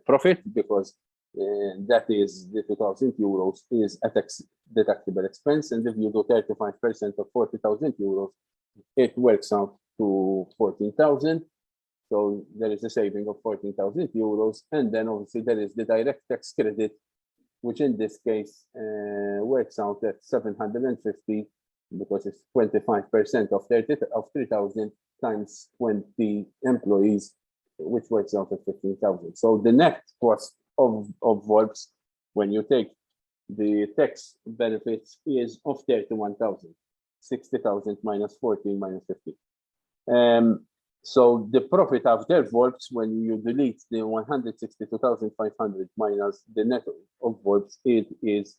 profit, because that is the 2,000 euros is a tax deductible expense, and if you do 35% of 40,000 euros, it works out to 14,000. So there is a saving of 14,000 euros, and then obviously there is the direct tax credit, which in this case works out at 750, because it's 25% of 3,000 times 20 employees, which works out at 15,000. So the net cost of VORPS, when you take the tax benefits, is of 31,000, 60,000 minus 14 minus 50. So the profit after VORPS, when you delete the 162,500 minus the net of VORPS, it is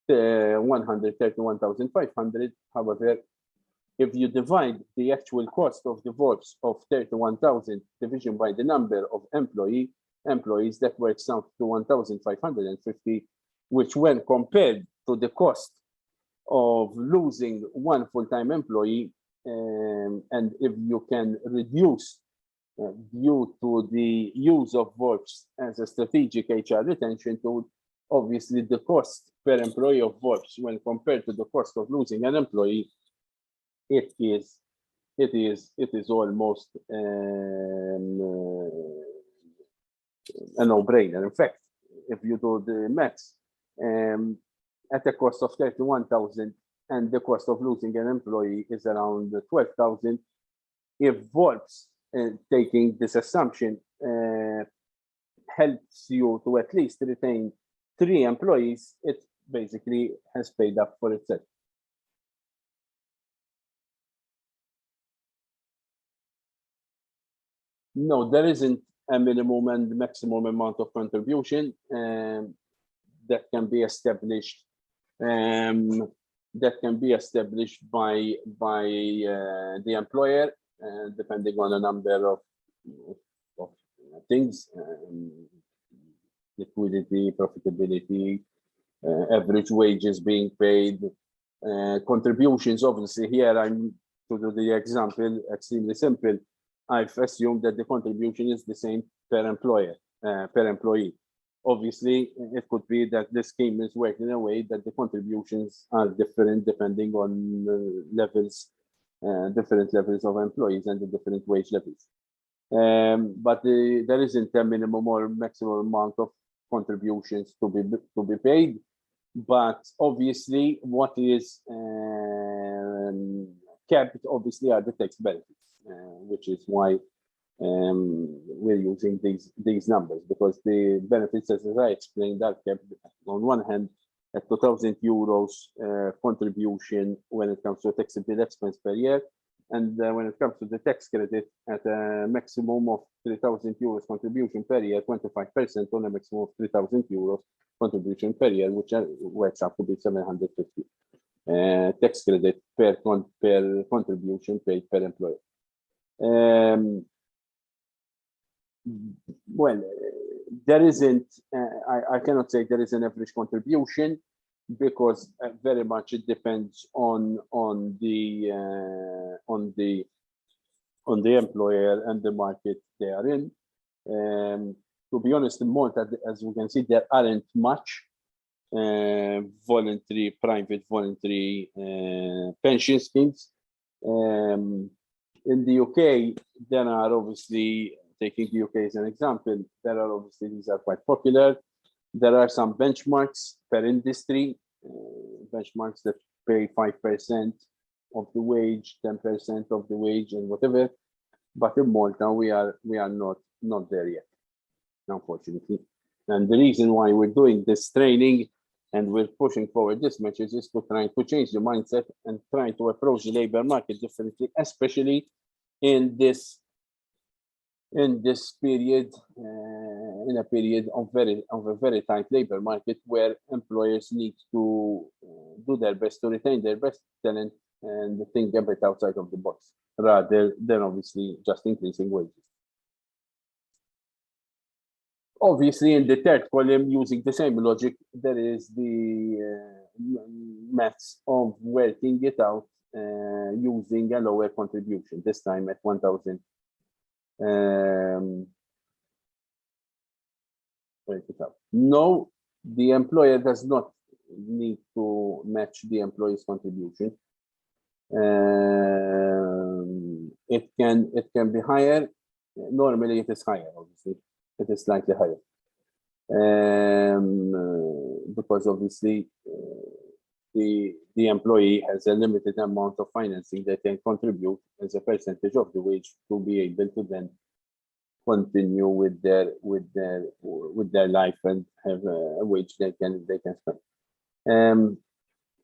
131,500. However, if you divide the actual cost of the VORPS of 31,000 division by the number of employees, that works out to 1,550, which when compared to the cost of losing one full-time employee, and if you can reduce due to the use of VORPS as a strategic HR retention tool, obviously the cost per employee of VORPS when compared to the cost of losing an employee, it is almost a no-brainer. In fact, if you do the maths, at a cost of 31,000, and the cost of losing an employee is around 12,000. If VORPS, taking this assumption, helps you to at least retain 3 employees, it basically has paid up for itself. No, there isn't a minimum and maximum amount of contribution that can be established. That can be established by the employer, depending on a number of things, liquidity, profitability, average wages being paid, contributions. Obviously, here I'm to do the example extremely simple. I've assumed that the contribution is the same per employee. Obviously, it could be that the scheme is worked in a way that the contributions are different depending on different levels of employees and the different wage levels. But there isn't a minimum or maximum amount of contributions to be paid. But obviously, what is kept obviously are the tax benefits, which is why we're using these numbers, because the benefits, as I explained, are kept on one hand at 2,000 euros contribution when it comes to taxable expense per year, and when it comes to the tax credit at a maximum of 3,000 euros contribution per year, 25% on a maximum of 3,000 euros contribution per year, which works out to be 750 tax credit per contribution paid per employer. Well, there isn't. I cannot say there is an average contribution, because very much it depends on the employer and the market they are in. To be honest, in Malta, as you can see, there aren't much private voluntary pension schemes. In the UK, there are obviously, taking the UK as an example, there are obviously, these are quite popular. There are some benchmarks per industry, benchmarks that pay 5% of the wage, 10% of the wage, and whatever. But in Malta, we are not there yet, unfortunately. And the reason why we're doing this training and we're pushing forward this message is to try to change the mindset and try to approach the labor market differently, especially in this period, in a period of a very tight labor market, where employers need to do their best to retain their best talent and think a bit outside of the box, rather than obviously just increasing wages. Obviously, in the third column, using the same logic, there is the maths of working it out using a lower contribution, this time at 1,000. No, the employer does not need to match the employee's contribution. It can be higher. Normally, it is higher. Obviously, it is slightly higher, because obviously the employee has a limited amount of financing that can contribute as a percentage of the wage to be able to then continue with their life and have a wage they can spend.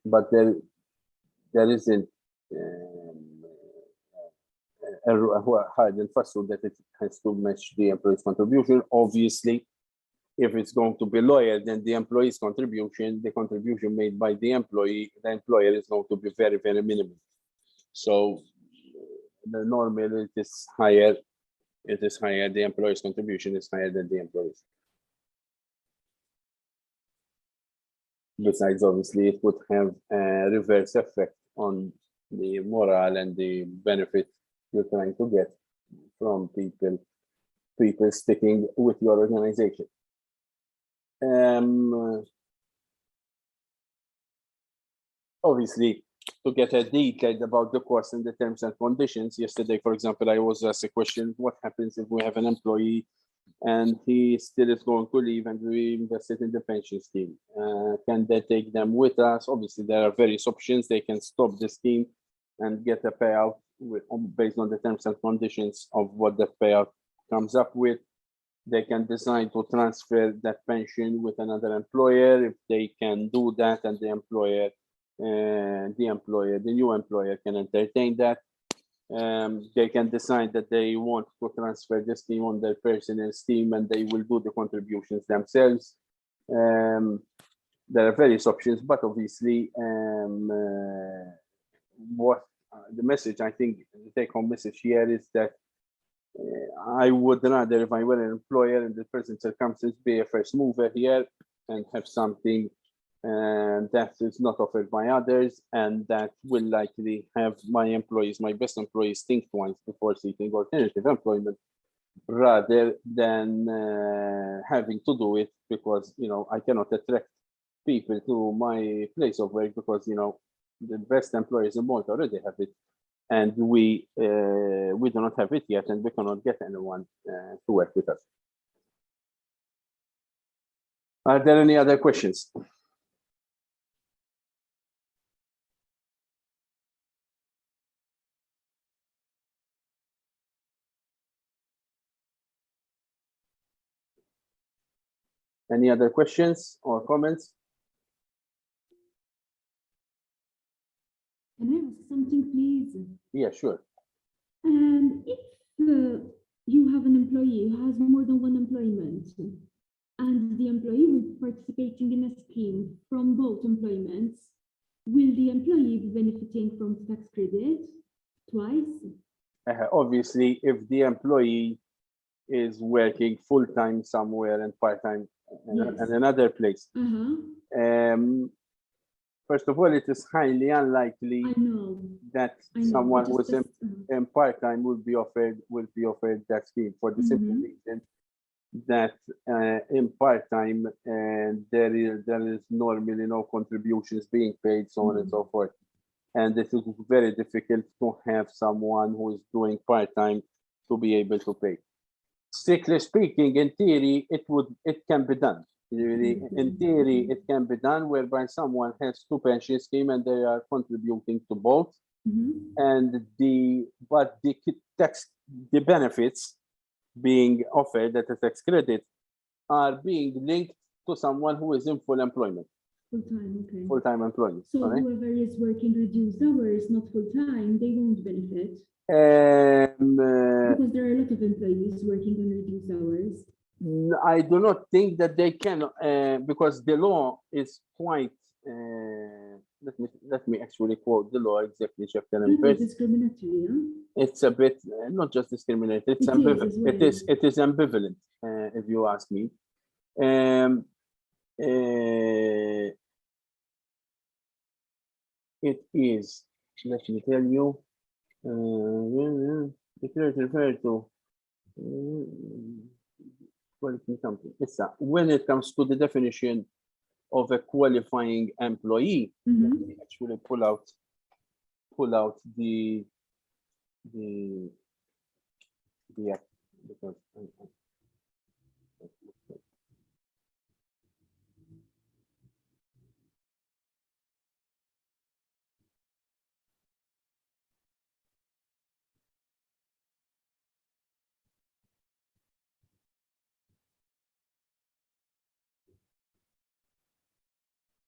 But there isn't a hard and fast rule that it has to match the employee's contribution. Obviously, if it's going to be lower than the employee's contribution, the contribution made by the employer is going to be very, very minimal. So the normal, it is higher. It is higher. The employee's contribution is higher than the employee's. Besides, obviously, it would have a reverse effect on the morale and the benefit you're trying to get from people sticking with your organization. Obviously, to get a detail about the cost and the terms and conditions. Yesterday, for example, I was asked a question: what happens if we have an employee and he still is going to leave and we invested in the pension scheme. Can they take them with us? Obviously, there are various options. They can stop the scheme and get a payout based on the terms and conditions of what the payout comes up with. They can decide to transfer that pension with another employer. If they can do that, and the new employer can entertain that. They can decide that they want to transfer the scheme on their personal scheme and they will do the contributions themselves. There are various options, but obviously the message, I think the take-home message here is that I would rather, if I were an employer in the present circumstances, be a first mover here and have something that is not offered by others, and that will likely have my best employees, think twice before seeking alternative employment, rather than having to do it because, I cannot attract people to my place of work because, the best employers in Malta already have it, and we do not have it yet, and we cannot get anyone to work with us. Are there any other questions? Any other questions or comments? Can I ask something, please? Yeah, sure. If you have an employee who has more than one employment, and the employee will be participating in a scheme from both employments, will the employee be benefiting from tax credit twice? Obviously, if the employee is working full-time somewhere and part-time Yes. in another place, first of all, it is highly unlikely I know. that I know, someone but who is just in part-time will be offered that scheme for the simple reason that in part-time there is normally no contributions being paid, so on and so forth, and it is very difficult to have someone who is doing part-time to be able to pay. Strictly speaking, in theory, it can be done. In theory, it can be done whereby someone has two pension schemes and they are contributing to both, and the benefits being offered, that the tax credit, are being linked to someone who is in full employment. Full-time, okay. Full-time employment. So sorry. whoever is working reduced hours, not full-time, they won't benefit. Because there are a lot of employees working on reduced hours. I do not think that they can, because the law is quite. Let me actually quote the law exactly, chapter and verse. It's discriminatory, yeah? It's a bit not just discriminatory. It's ambivalent. Is as well. It is ambivalent, if you ask me. It is. Let me tell you. Refer to. When it comes to the definition of a qualifying employee, let me actually pull out the act, because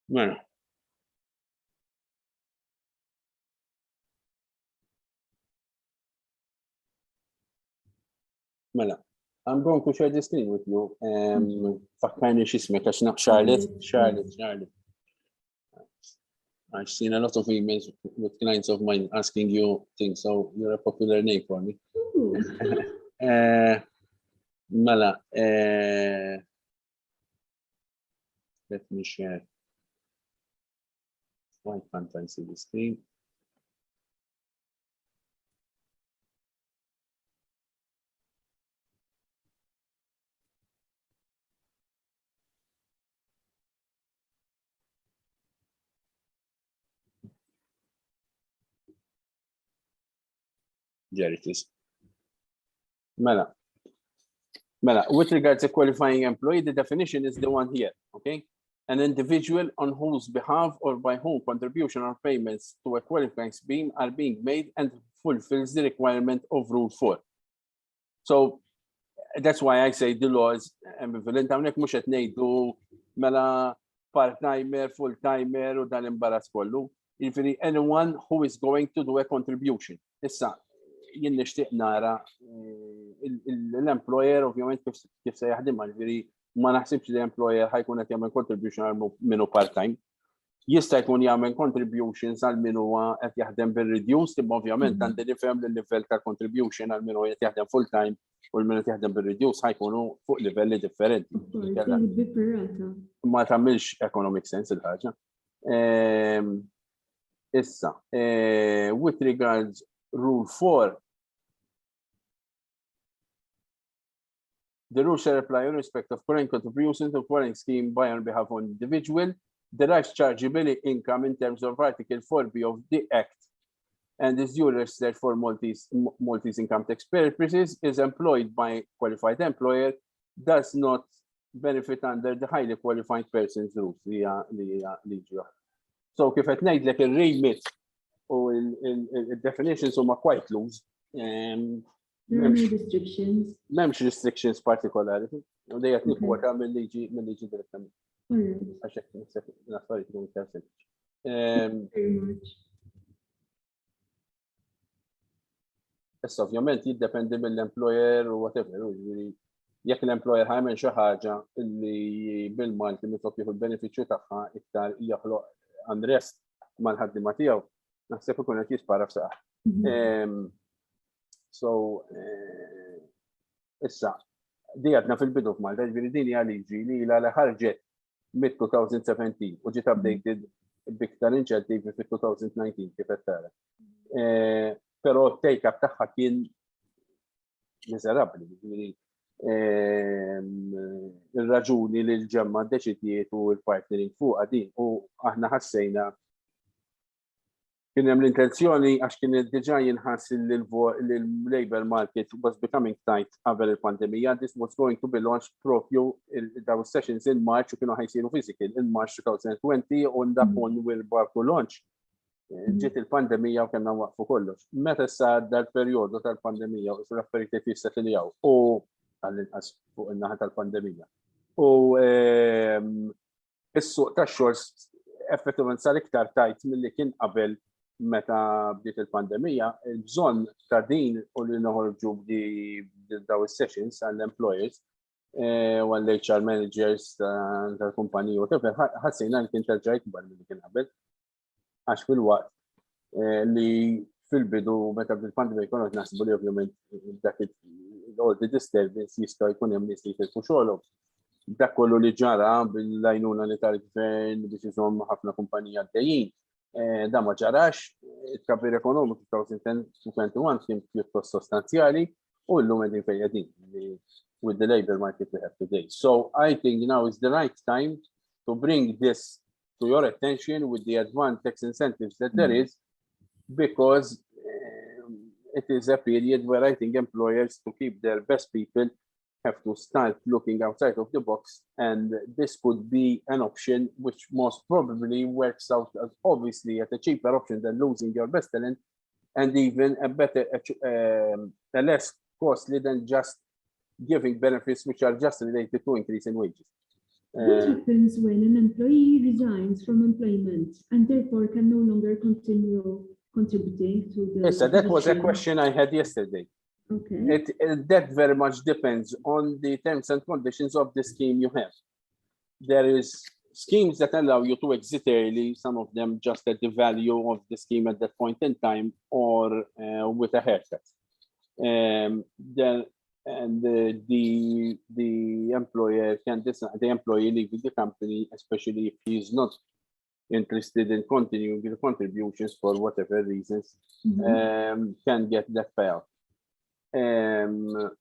well, mela, I'm going to share the screen with you. Fakkarni x'ismek għax Charlotte. I've seen a lot of emails with clients of mine asking you things, so you're a popular name for me. Mela, let me share. Why can't I see the screen? There it is. Mela, Mela, with regards to qualifying employee, the definition is the one here, okay? An individual on whose behalf or by whom contribution or payments to a qualifying scheme are being made and fulfills the requirement of Rule 4. So that's why I say the law is ambivalent. Hawnhekk mhux qed ngħidu mela part-timer, full-timer u dal-imbarazz kollu. Jiġifieri anyone who is going to do a contribution. Issa, jien nixtieq nara l-employer ovvjament kif se jaħdimha, jiġifieri ma naħsibx li l-employer ħajkun qed jagħmel contribution għal minnu part-time. Jista' jkun jagħmel contributions għal min huwa qed jaħdem bil-reduced, imma ovvjament għandi nifhem li l-livell ta' contribution għal min huwa qed jaħdem full-time u l-min qed jaħdem bil-reduced ħajkunu fuq livelli differenti. Ma tagħmilx economic sense il-ħaġa. Issa, with regards Rule 4, the rule shall apply in respect of foreign contributions to foreign scheme by on behalf of an individual, derives chargeable income in terms of Article 4B of the Act, and is due registered for Maltese income tax purposes, is employed by a qualified employer, does not benefit under the highly qualified persons rules. So kif qed ngħidlek il-remit u il-definitions huma quite loose. There are no restrictions. M'hemmx restrictions partikolari. U dejjed nikkwota mill-liġi direttament. Għax hekk naħseb l-affarijiet ikunu iktar sempliċi. Very much. Issa ovvjament jiddependi mill-employer u whatever. Jekk l-employer ħajmen xi ħaġa li bil-Malti mitlob jieħu l-benefiċċju tagħha iktar joħloq unrest mal-ħaddiema tiegħu, naħseb ikun qed jispara f'saqaq. So, issa, di għadna fil-bidu f'Malta, ġifieri din hija liġi li ilha ħarġet mid-2017 u ġiet updated b'iktar inċentivi fit-2019 kif qed tara. Però take-up tagħha kien miżerabbli, ġifieri il-raġuni li l-ġemma deċidiet u l-partnering fuqha din u aħna ħassejna kien hemm l-intenzjoni għax kien diġà jinħass l-labor market was becoming tight qabel il-pandemija. This was going to be launched propju daw sessions in March u kienu ħajsiru physical in March 2020 u ndakun will-barku launch. Ġiet il-pandemija u kellna waqfu kollox. Meta sar dal-perjodu tal-pandemija u s-raffariet jissetiljaw u għall-inqas fuq in-naħa tal-pandemija. U is-suq tax-xogħol effettivament sar iktar tajt milli kien qabel meta bdiet il-pandemija, il-bżonn ta' din u li noħorġu daw is-sessions għall-employers u għall-HR managers tal-kumpaniji u tefer, ħassejna li kien terġa' jikbar milli kien qabel. Għax fil-waqt li fil-bidu meta bil-pandemija jkunu qed naħsbu li ovvjament dak all the disturbance jista' jkun hemm nies li jtilfu xogħolhom. Dak kollu li ġara bil-għajnuna li tal-gvern biex iżomm ħafna kumpanija għaddejjin. Da ma ġarax, il-kabir ekonomiku 2021 kien pjuttost sostanzjali u llum qegħdin fejn qegħdin with the labor market we have today. So I think now is the right time to bring this to your attention with the advanced tax incentives that there is, because it is a period where I think employers, to keep their best people, have to start looking outside of the box, and this could be an option which most probably works out as obviously at a cheaper option than losing your best talent, and even a better, a less costly than just giving benefits which are just related to increase in wages. What happens when an employee resigns from employment and therefore can no longer continue contributing to the... Yes, so that was a question I had yesterday. Okay. That very much depends on the terms and conditions of the scheme you have. There is schemes that allow you to exit early, some of them just at the value of the scheme at that point in time, or with a haircut. The employer can decide, the employee leaving the company, especially if he is not interested in continuing the contributions for whatever reasons, can get that payout.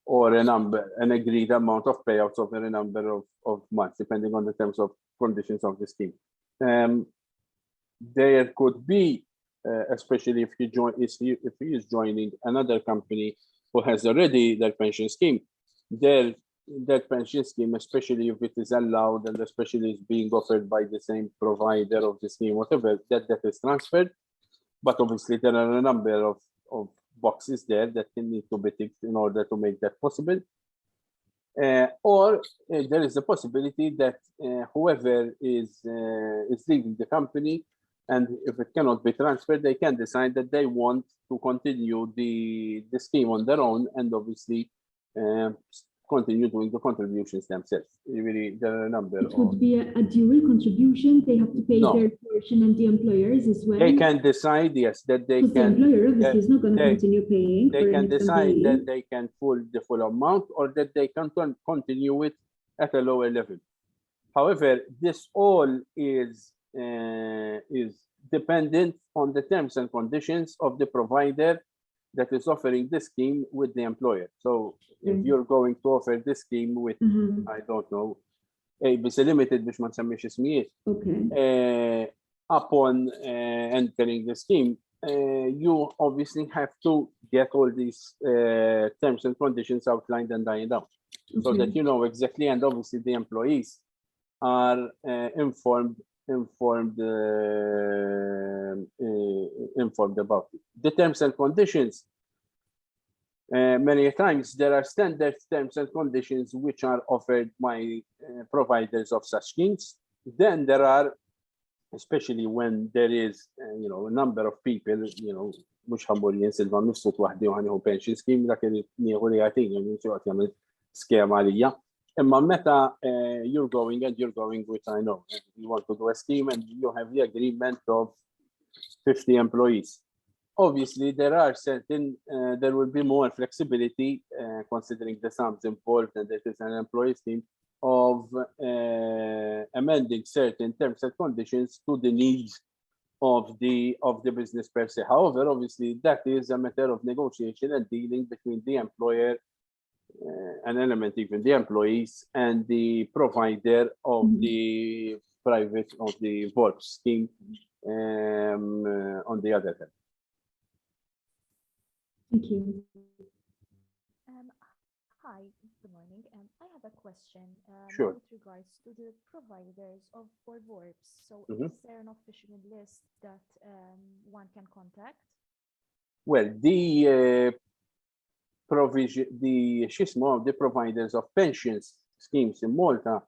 Or an agreed amount of payouts over a number of months, depending on the terms of conditions of the scheme. There could be, especially if he is joining another company who has already their pension scheme, there that pension scheme, especially if it is allowed and especially is being offered by the same provider of the scheme, whatever, that is transferred. But obviously there are a number of boxes there that can need to be ticked in order to make that possible. Or there is a possibility that whoever is leaving the company, and if it cannot be transferred, they can decide that they want to continue the scheme on their own and obviously continue doing the contributions themselves. Really, there are a number It would of. be a dual contribution. They have to pay No. their portion and the employers as well. They can decide, yes, that they Because the can. employer obviously is not going to they- continue paying They for can an decide employee. that they can pull the full amount or that they can continue it at a lower level. However, this all is dependent on the terms and conditions of the provider that is offering the scheme with the employer. So if you're going to offer this scheme with, I don't know, ABC Limited, which ma nsemmix ismijiet, Okay. upon entering the scheme, you obviously have to get all these terms and conditions outlined and ironed out so Okay. that you know exactly, and obviously the employees are informed about it. The terms and conditions, many times there are standard terms and conditions which are offered by providers of such schemes. Then there are, especially when there is a number of people, mhux ħammur jinsilva mifsut waħdi u ħanieħu pension scheme dak li nieħu li għatin jinsuqat jagħmel skema għalija. Imma meta you're going with, I know, you want to do a scheme and you have the agreement of 50 employees. Obviously, there will be more flexibility considering the sums involved and that it's an employee scheme of amending certain terms and conditions to the needs of the business per se. However, obviously, that is a matter of negotiation and dealing between the employer, an element even the employees, and the provider of the VORPS scheme on the other hand. Thank you. Hi, good morning. I have a question Sure. with regards to the providers of VORPS. So Mhm. is there an official list that one can contact? Well, the providers of pensions schemes in Malta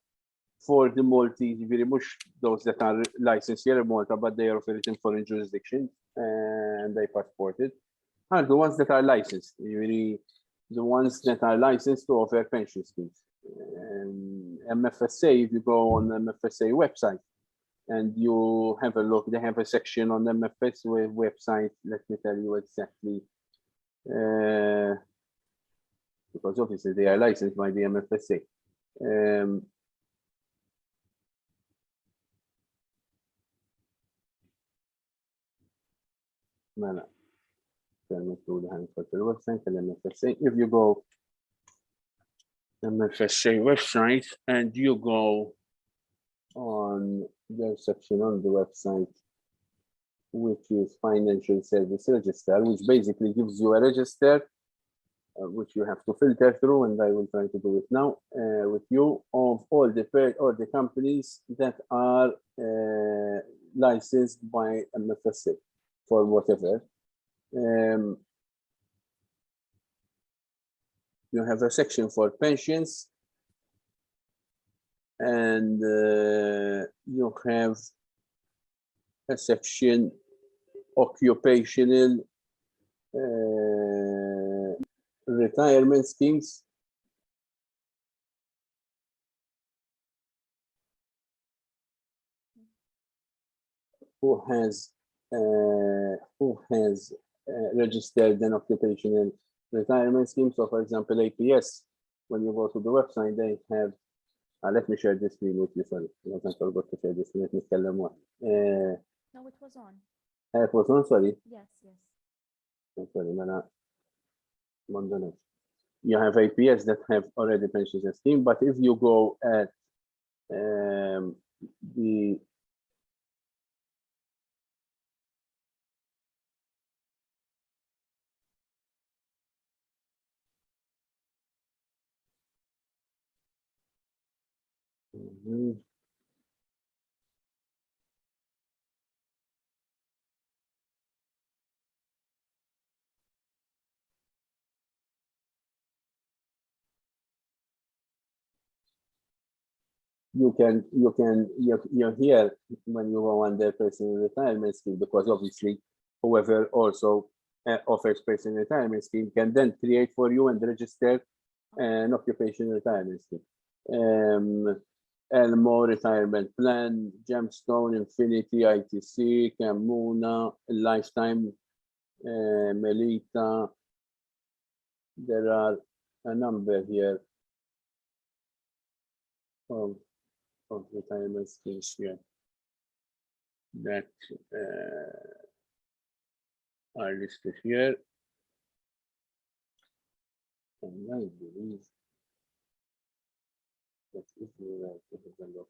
for the Maltese, very much those that are licensed here in Malta, but they are offered in foreign jurisdictions and they passported, are the ones that are licensed. Really, the ones that are licensed to offer pension schemes. MFSA, if you go on the MFSA website and you have a look, they have a section on the MFSA website. Let me tell you exactly, because obviously they are licensed by the MFSA. If you go MFSA website and you go on their section on the website, which is Financial Service Register, which basically gives you a register which you have to filter through, and I will try to do it now with you, of all the companies that are licensed by MFSA for whatever. You have a section for pensions, and you have a section occupational retirement schemes. Who has registered an occupational retirement scheme. So for example, APS, when you go to the website, they have, let me share this screen with you, sorry, I forgot to share this screen, let me tell them what. No, it was on. It was on, sorry. Yes, yes. Sorry, you have APS that have already pensions scheme, but if you go at the Mhm. You're here when you go on the personal retirement scheme, because obviously whoever also offers personal retirement scheme can then create for you and register an occupational retirement scheme. Elmo retirement plan, Gemstone, Infinity, ITC, Camuna, Lifetime, Melita. There are a number here of retirement schemes here that are listed here. And I believe that if you like to have a look.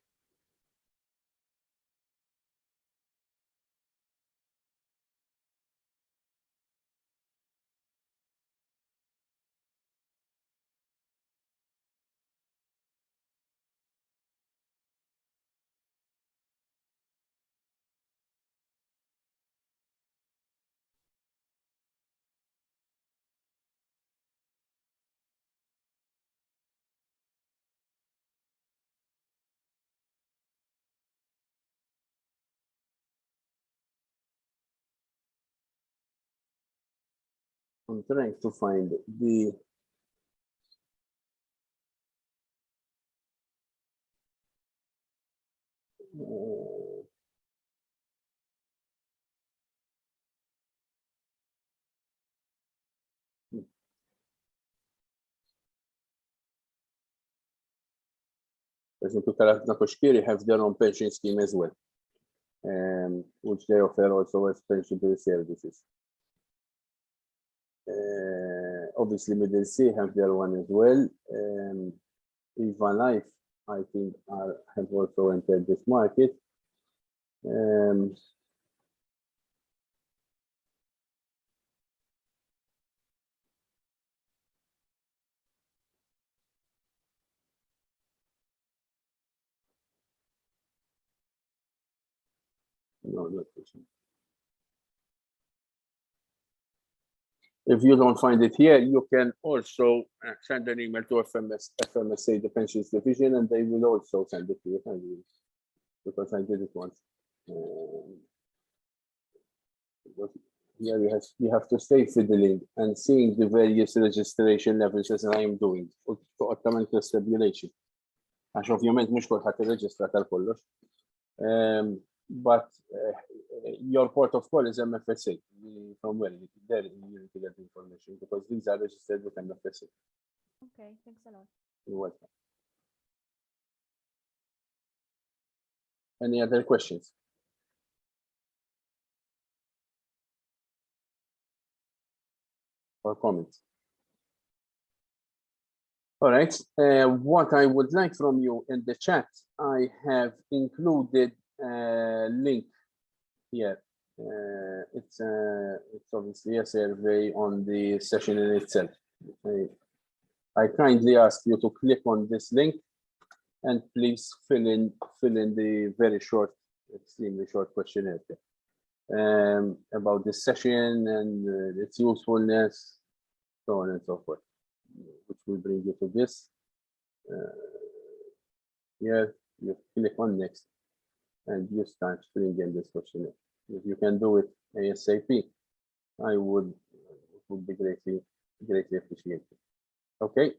I'm trying to find the for example, Tarakna Koshkiri have their own pension scheme as well, which they offer also as pension-based services. Obviously, Middle Sea have their one as well. Eva Life, I think, have also entered this market. No, not this one. If you don't find it here, you can also send an email to FMSA, the Pensions Division, and they will also send it to you. Because I did it once. Here you have to stay fiddling and seeing the various registration levels as I am doing. Toqgħod tagħmel tabulation. Għax ovvjament mhux kulħadd irreġistra tal-kollox. But your port of call is MFSA. From where there you need to get the information, because these are registered with MFSA. Okay, thanks a lot. You're welcome. Any other questions? Or comments? All right. What I would like from you in the chat, I have included a link here. It's obviously a survey on the session in itself. I kindly ask you to click on this link and please fill in the very short, extremely short questionnaire about this session and its usefulness, so on and so forth, which will bring you to this. Here you click on next and you start filling in this questionnaire. If you can do it ASAP, I would be greatly appreciated. Okay.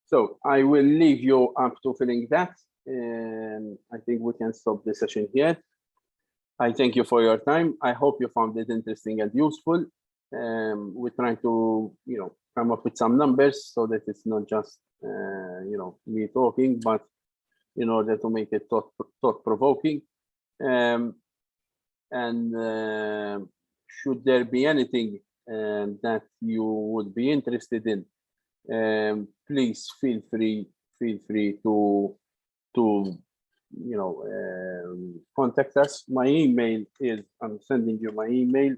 So I will leave you up to filling that. And I think we can stop the session here. I thank you for your time. I hope you found it interesting and useful. We're trying to, come up with some numbers so that it's not just, me talking, but in order to make it thought-provoking. Should there be anything that you would be interested in, please feel free to contact us. My email is, I'm sending you my email.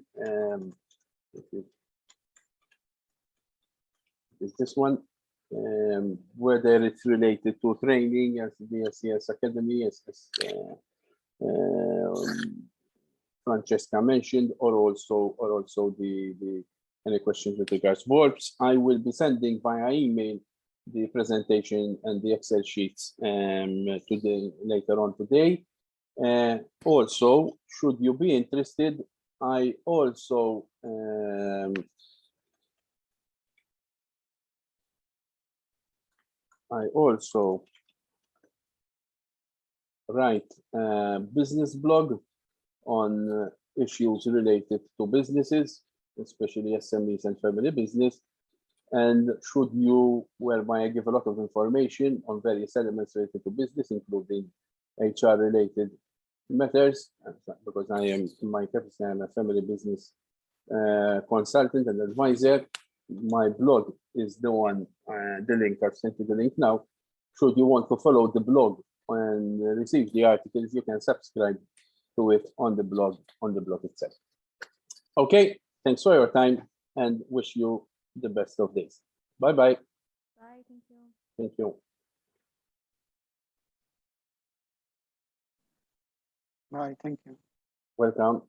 Is this one, whether it's related to training as the SCS Academy, as Francesca mentioned, or also the any questions with regards to VORPS. I will be sending via email the presentation and the Excel sheets today, later on today. Also, should you be interested, I also write a business blog on issues related to businesses, especially SMEs and family business. And should you, whereby I give a lot of information on various elements related to business, including HR related matters, because I am, in my capacity, I'm a family business consultant and advisor. My blog is the one, the link, I've sent you the link now. Should you want to follow the blog and receive the articles, you can subscribe to it on the blog itself. Okay, thanks for your time and wish you the best of days. Bye-bye. Bye, thank you. Thank you. Bye, thank you. Welcome.